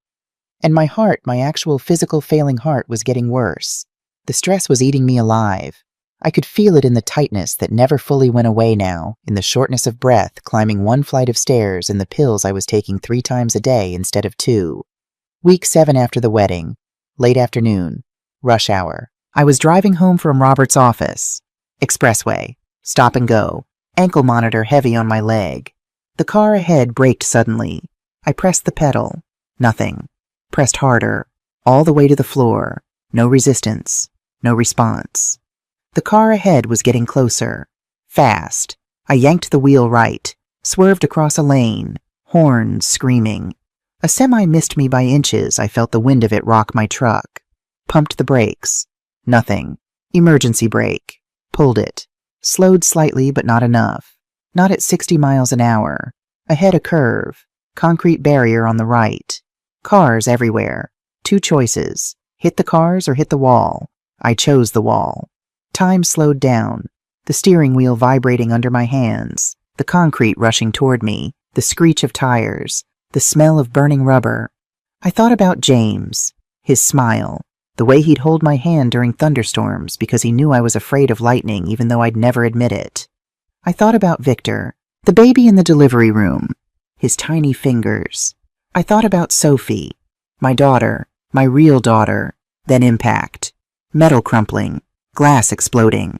And my heart, my actual physical failing heart, was getting worse. The stress was eating me alive. I could feel it in the tightness that never fully went away now, in the shortness of breath climbing 1 flight of stairs and the pills I was taking 3 times a day instead of 2. Week 7 after the wedding. Late afternoon. Rush hour. I was driving home from Robert's office. Expressway. Stop and go. Ankle monitor heavy on my leg. The car ahead braked suddenly. I pressed the pedal. Nothing. Pressed harder. All the way to the floor. No resistance. No response. The car ahead was getting closer. Fast. I yanked the wheel right. Swerved across a lane. Horns screaming. A semi missed me by inches. I felt the wind of it rock my truck. Pumped the brakes. Nothing. Emergency brake. Pulled it. Slowed slightly, but not enough. Not at 60 miles an hour. Ahead a curve. Concrete barrier on the right. Cars everywhere. 2 choices. Hit the cars or hit the wall. I chose the wall. Time slowed down. The steering wheel vibrating under my hands. The concrete rushing toward me. The screech of tires. The smell of burning rubber. I thought about James. His smile. The way he'd hold my hand during thunderstorms because he knew I was afraid of lightning even though I'd never admit it. I thought about Victor, the baby in the delivery room, his tiny fingers. I thought about Sophie, my daughter, my real daughter, then impact. Metal crumpling, glass exploding.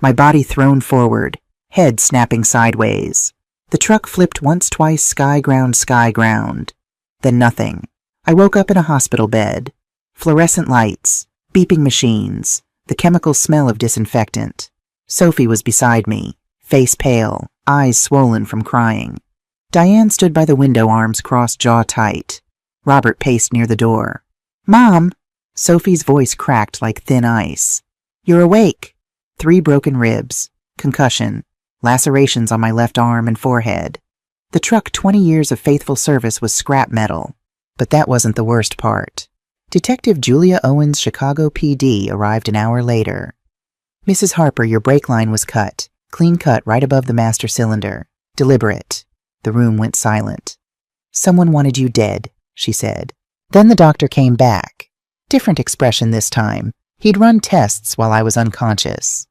My body thrown forward, head snapping sideways. The truck flipped once, twice, sky ground. Then nothing. I woke up in a hospital bed. Fluorescent lights, beeping machines, the chemical smell of disinfectant. Sophie was beside me, face pale, eyes swollen from crying. Diane stood by the window, arms crossed, jaw tight. Robert paced near the door. "Mom!" Sophie's voice cracked like thin ice. "You're awake." 3 broken ribs, concussion, lacerations on my left arm and forehead. The truck 20 years of faithful service was scrap metal. But that wasn't the worst part. Detective Julia Owens, Chicago PD, arrived an hour later. "Mrs. Harper, your brake line was cut. Clean cut right above the master cylinder. Deliberate." The room went silent. "Someone wanted you dead," she said. Then the doctor came back. Different expression this time. He'd run tests while I was unconscious.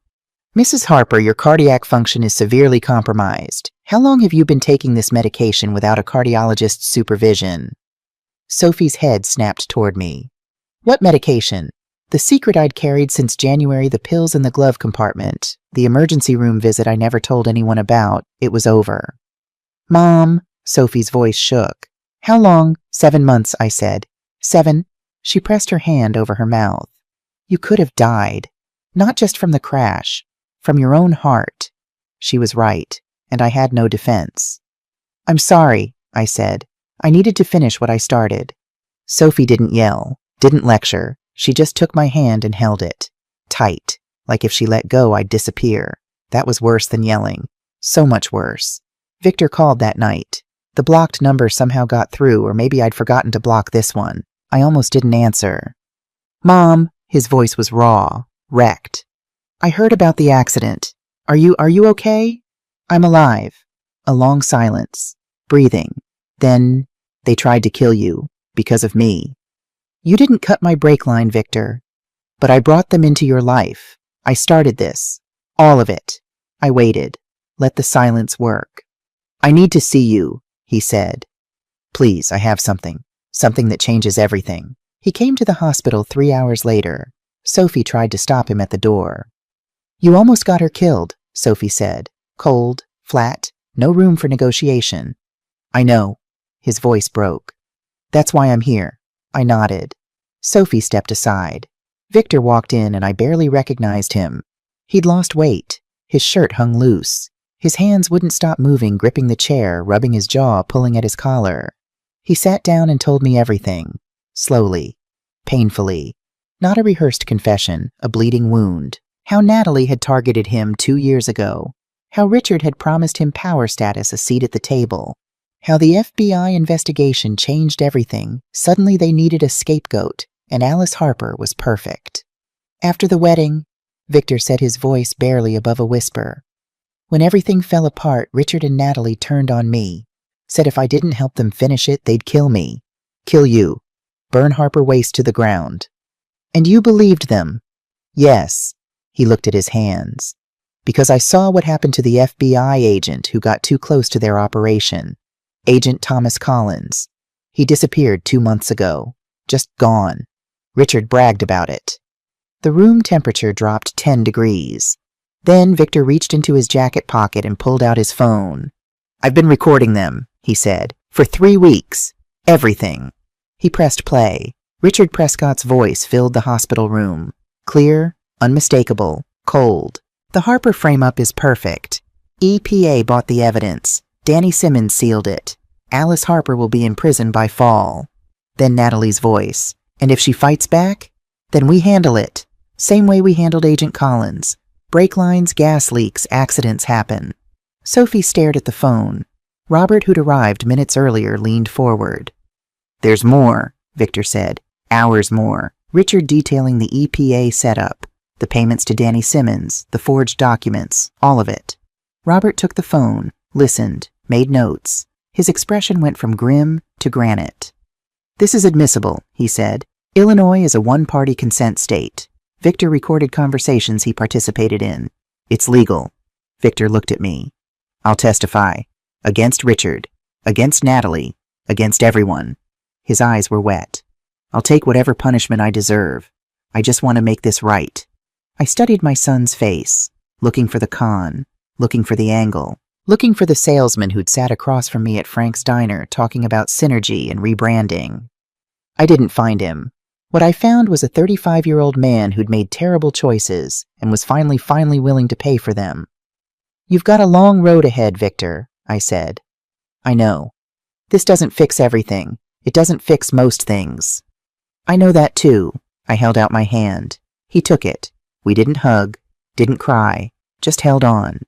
"Mrs. Harper, your cardiac function is severely compromised. How long have you been taking this medication without a cardiologist's supervision?" Sophie's head snapped toward me. "What medication?" "The secret I'd carried since January, the pills in the glove compartment. The emergency room visit I never told anyone about. It was over." "Mom," Sophie's voice shook. "How long?" "7 months, I said." "7?" She pressed her hand over her mouth. You could have died. Not just from the crash, from your own heart. She was right, and I had no defense. I'm sorry, I said. I needed to finish what I started. Sophie didn't yell, didn't lecture. She just took my hand and held it. Tight, like if she let go, I'd disappear. That was worse than yelling. So much worse. Victor called that night. The blocked number somehow got through, or maybe I'd forgotten to block this one. I almost didn't answer. Mom, his voice was raw, wrecked. I heard about the accident. Are you okay? I'm alive. A long silence. Breathing. Then, they tried to kill you. Because of me. You didn't cut my brake line, Victor. But I brought them into your life. I started this. All of it. I waited. Let the silence work. I need to see you, he said. Please, I have something. Something that changes everything. He came to the hospital 3 hours later. Sophie tried to stop him at the door. You almost got her killed, Sophie said. Cold, flat, no room for negotiation. I know. His voice broke. That's why I'm here. I nodded. Sophie stepped aside. Victor walked in and I barely recognized him. He'd lost weight. His shirt hung loose. His hands wouldn't stop moving, gripping the chair, rubbing his jaw, pulling at his collar. He sat down and told me everything. Slowly. Painfully. Not a rehearsed confession, a bleeding wound. How Natalie had targeted him 2 years ago. How Richard had promised him power status, a seat at the table. How the FBI investigation changed everything. Suddenly they needed a scapegoat, and Alice Harper was perfect. After the wedding, Victor said, his voice barely above a whisper. When everything fell apart, Richard and Natalie turned on me. Said if I didn't help them finish it, they'd kill me. Kill you. Burn Harper Waste to the ground. And you believed them? Yes. He looked at his hands. Because I saw what happened to the FBI agent who got too close to their operation. Agent Thomas Collins. He disappeared 2 months ago. Just gone. Richard bragged about it. The room temperature dropped 10 degrees. Then Victor reached into his jacket pocket and pulled out his phone. I've been recording them, he said, for 3 weeks. Everything. He pressed play. Richard Prescott's voice filled the hospital room. Clear, unmistakable, cold. The Harper frame-up is perfect. EPA bought the evidence. Danny Simmons sealed it. Alice Harper will be in prison by fall. Then Natalie's voice. And if she fights back, then we handle it. Same way we handled Agent Collins. Brake lines, gas leaks, accidents happen. Sophie stared at the phone. Robert, who'd arrived minutes earlier, leaned forward. There's more, Victor said. Hours more. Richard detailing the EPA setup. The payments to Danny Simmons, the forged documents, all of it. Robert took the phone, listened, made notes. His expression went from grim to granite. This is admissible, he said. Illinois is a one-party consent state. Victor recorded conversations he participated in. It's legal. Victor looked at me. I'll testify. Against Richard. Against Natalie. Against everyone. His eyes were wet. I'll take whatever punishment I deserve. I just want to make this right. I studied my son's face, looking for the con, looking for the angle, looking for the salesman who'd sat across from me at Frank's Diner talking about synergy and rebranding. I didn't find him. What I found was a 35-year-old man who'd made terrible choices and was finally willing to pay for them. You've got a long road ahead, Victor, I said. I know. This doesn't fix everything. It doesn't fix most things. I know that too. I held out my hand. He took it. We didn't hug, didn't cry, just held on.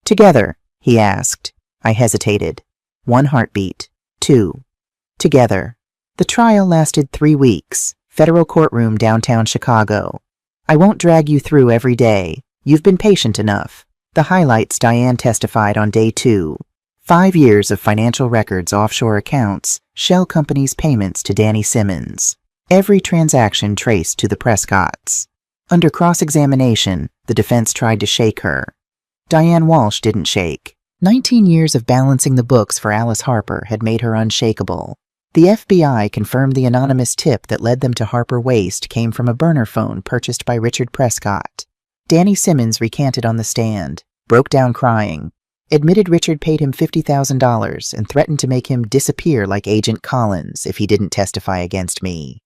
Together, he asked. I hesitated. 1 heartbeat. 2. Together. The trial lasted 3 weeks. Federal courtroom, downtown Chicago. I won't drag you through every day. You've been patient enough. The highlights: Diane testified on day 2. 5 years of financial records, offshore accounts, shell companies' payments to Danny Simmons. Every transaction traced to the Prescotts. Under cross-examination, the defense tried to shake her. Diane Walsh didn't shake. 19 years of balancing the books for Alice Harper had made her unshakable. The FBI confirmed the anonymous tip that led them to Harper Waste came from a burner phone purchased by Richard Prescott. Danny Simmons recanted on the stand, broke down crying, admitted Richard paid him $50,000 and threatened to make him disappear like Agent Collins if he didn't testify against me.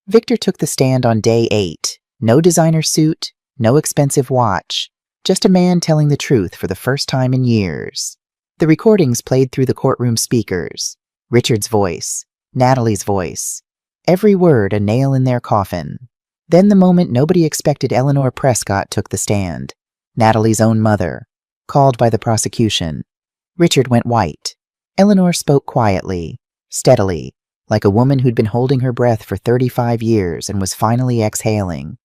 Victor took the stand on day 8. No designer suit, no expensive watch, just a man telling the truth for the first time in years. The recordings played through the courtroom speakers. Richard's voice, Natalie's voice, every word a nail in their coffin. Then the moment nobody expected, Eleanor Prescott took the stand, Natalie's own mother, called by the prosecution. Richard went white. Eleanor spoke quietly, steadily, like a woman who'd been holding her breath for 35 years and was finally exhaling.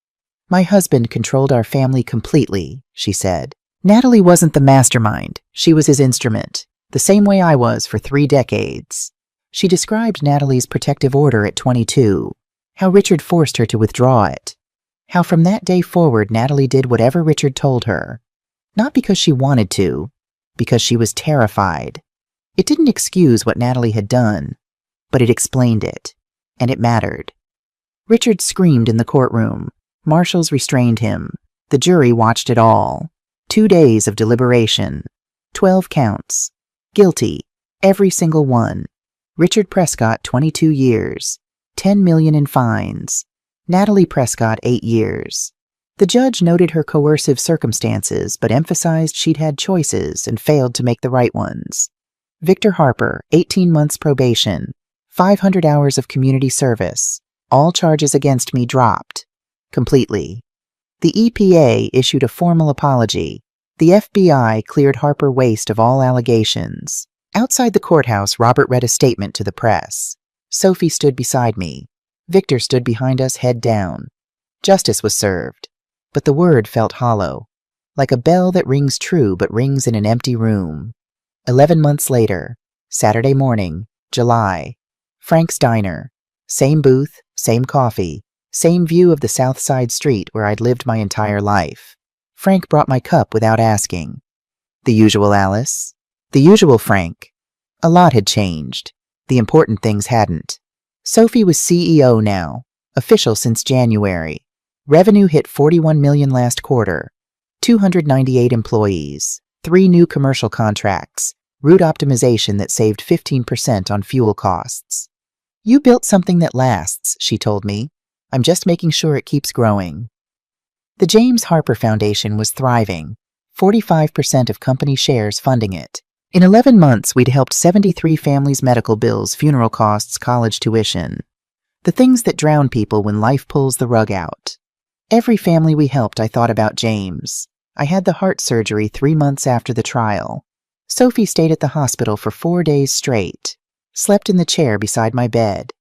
"My husband controlled our family completely," she said. "Natalie wasn't the mastermind. She was his instrument, the same way I was for 3 decades. She described Natalie's protective order at 22, how Richard forced her to withdraw it, how from that day forward Natalie did whatever Richard told her. Not because she wanted to, because she was terrified. It didn't excuse what Natalie had done, but it explained it, and it mattered." Richard screamed in the courtroom. Marshals restrained him. The jury watched it all. 2 days of deliberation. 12 counts. Guilty. Every single one. Richard Prescott, 22 years. 10 million in fines. Natalie Prescott, 8 years. The judge noted her coercive circumstances, but emphasized she'd had choices and failed to make the right ones. Victor Harper, 18 months probation. 500 hours of community service. All charges against me dropped. Completely. The EPA issued a formal apology. The FBI cleared Harper Waste of all allegations. Outside the courthouse, Robert read a statement to the press. Sophie stood beside me. Victor stood behind us, head down. Justice was served. But the word felt hollow, like a bell that rings true but rings in an empty room. 11 months later, Saturday morning, July. Frank's Diner. Same booth, same coffee. Same view of the South Side street where I'd lived my entire life. Frank brought my cup without asking. The usual Alice. The usual Frank. A lot had changed. The important things hadn't. Sophie was CEO now, official since January. Revenue hit 41 million last quarter. 298 employees. 3 new commercial contracts. Route optimization that saved 15% on fuel costs. "You built something that lasts," she told me. "I'm just making sure it keeps growing." The James Harper Foundation was thriving, 45% of company shares funding it. In 11 months, we'd helped 73 families' medical bills, funeral costs, college tuition. The things that drown people when life pulls the rug out. Every family we helped, I thought about James. I had the heart surgery 3 months after the trial. Sophie stayed at the hospital for 4 days straight, slept in the chair beside my bed,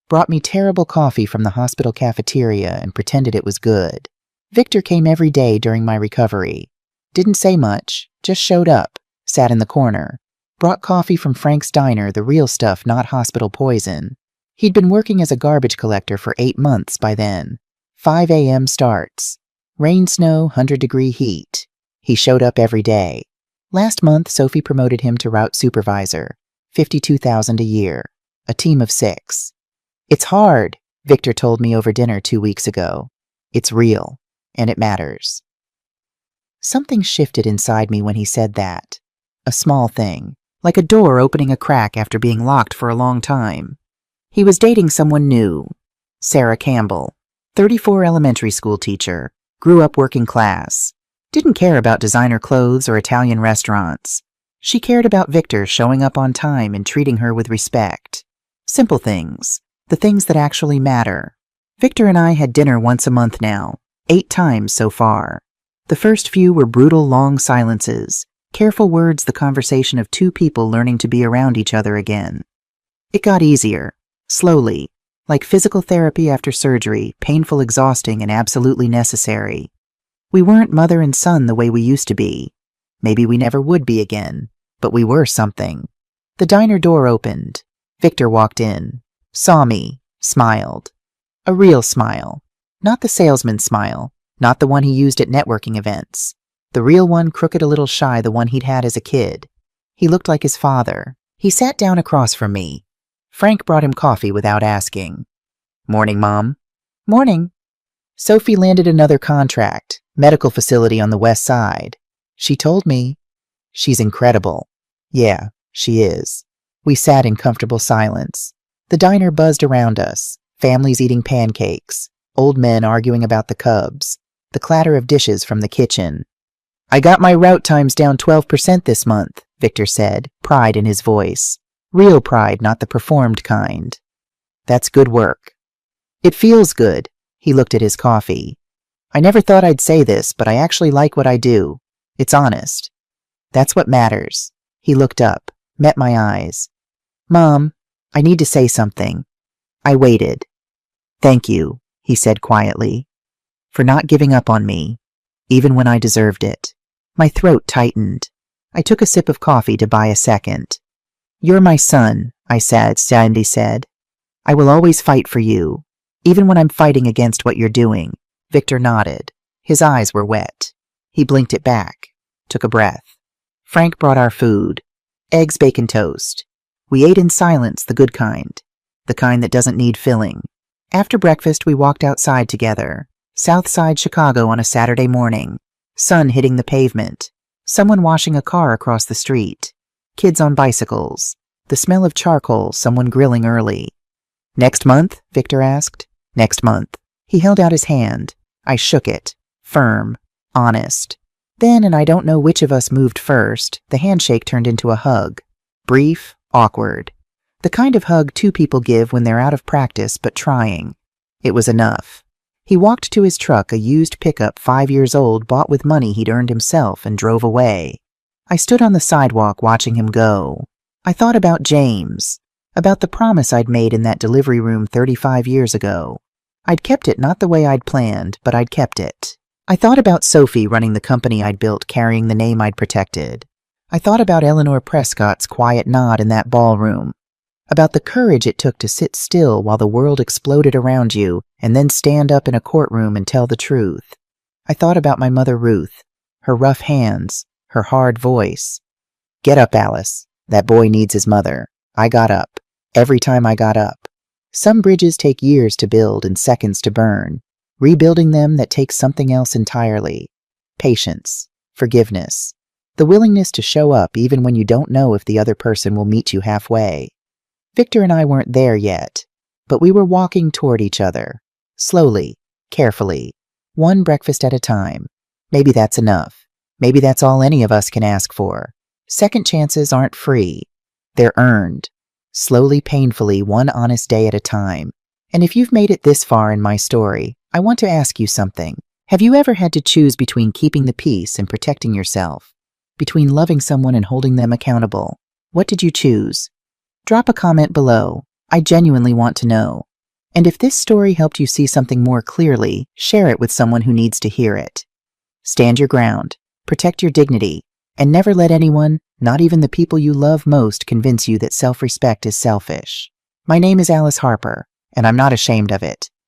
brought me terrible coffee from the hospital cafeteria and pretended it was good. Victor came every day during my recovery. Didn't say much, just showed up, sat in the corner, brought coffee from Frank's Diner, the real stuff, not hospital poison. He'd been working as a garbage collector for 8 months by then. 5 a.m. starts. Rain, snow, 100-degree heat. He showed up every day. Last month, Sophie promoted him to route supervisor. $52,000 a year. A team of 6. "It's hard," Victor told me over dinner 2 weeks ago. "It's real, and it matters." Something shifted inside me when he said that. A small thing, like a door opening a crack after being locked for a long time. He was dating someone new. Sarah Campbell, 34, elementary school teacher, grew up working class. Didn't care about designer clothes or Italian restaurants. She cared about Victor showing up on time and treating her with respect. Simple things, the things that actually matter. Victor and I had dinner once a month now, 8 times so far. The first few were brutal, long silences, careful words, the conversation of 2 people learning to be around each other again. It got easier, slowly, like physical therapy after surgery, painful, exhausting, and absolutely necessary. We weren't mother and son the way we used to be. Maybe we never would be again, but we were something. The diner door opened. Victor walked in, saw me, smiled. A real smile. Not the salesman smile, not the one he used at networking events. The real one, crooked, a little shy, the one he'd had as a kid. He looked like his father. He sat down across from me. Frank brought him coffee without asking. "Morning, Mom." "Morning." Sophie landed another contract, medical facility on the west side. She told me. She's incredible. Yeah, she is. We sat in comfortable silence. The diner buzzed around us. Families eating pancakes, old men arguing about the Cubs, the clatter of dishes from the kitchen. "I got my route times down 12% this month," Victor said, pride in his voice. Real pride, not the performed kind. "That's good work." "It feels good." He looked at his coffee. "I never thought I'd say this, but I actually like what I do. It's honest." "That's what matters." He looked up, met my eyes. "Mom, I need to say something." I waited. "Thank you," he said quietly, "for not giving up on me, even when I deserved it." My throat tightened. I took a sip of coffee to buy a second. "You're my son," I said, Sandy said. "I will always fight for you, even when I'm fighting against what you're doing." Victor nodded. His eyes were wet. He blinked it back, took a breath. Frank brought our food. Eggs, bacon, toast. We ate in silence, the good kind. The kind that doesn't need filling. After breakfast, we walked outside together. South Side Chicago on a Saturday morning. Sun hitting the pavement. Someone washing a car across the street. Kids on bicycles. The smell of charcoal, someone grilling early. "Next month?" Victor asked. "Next month." He held out his hand. I shook it. Firm. Honest. Then, and I don't know which of us moved first, the handshake turned into a hug. Brief, awkward. The kind of hug two people give when they're out of practice but trying. It was enough. He walked to his truck, a used pickup 5 years old, bought with money he'd earned himself, and drove away. I stood on the sidewalk watching him go. I thought about James, about the promise I'd made in that delivery room 35 years ago. I'd kept it not the way I'd planned, but I'd kept it. I thought about Sophie running the company I'd built, carrying the name I'd protected. I thought about Eleanor Prescott's quiet nod in that ballroom, about the courage it took to sit still while the world exploded around you and then stand up in a courtroom and tell the truth. I thought about my mother Ruth, her rough hands, her hard voice. "Get up, Alice. That boy needs his mother." I got up. Every time I got up. Some bridges take years to build and seconds to burn. Rebuilding them, that takes something else entirely. Patience. Forgiveness. The willingness to show up even when you don't know if the other person will meet you halfway. Victor and I weren't there yet, but we were walking toward each other. Slowly, carefully. One breakfast at a time. Maybe that's enough. Maybe that's all any of us can ask for. Second chances aren't free. They're earned. Slowly, painfully, one honest day at a time. And if you've made it this far in my story, I want to ask you something. Have you ever had to choose between keeping the peace and protecting yourself? Between loving someone and holding them accountable? What did you choose? Drop a comment below. I genuinely want to know. And if this story helped you see something more clearly, share it with someone who needs to hear it. Stand your ground. Protect your dignity. And never let anyone, not even the people you love most, convince you that self-respect is selfish. My name is Alice Harper, and I'm not ashamed of it.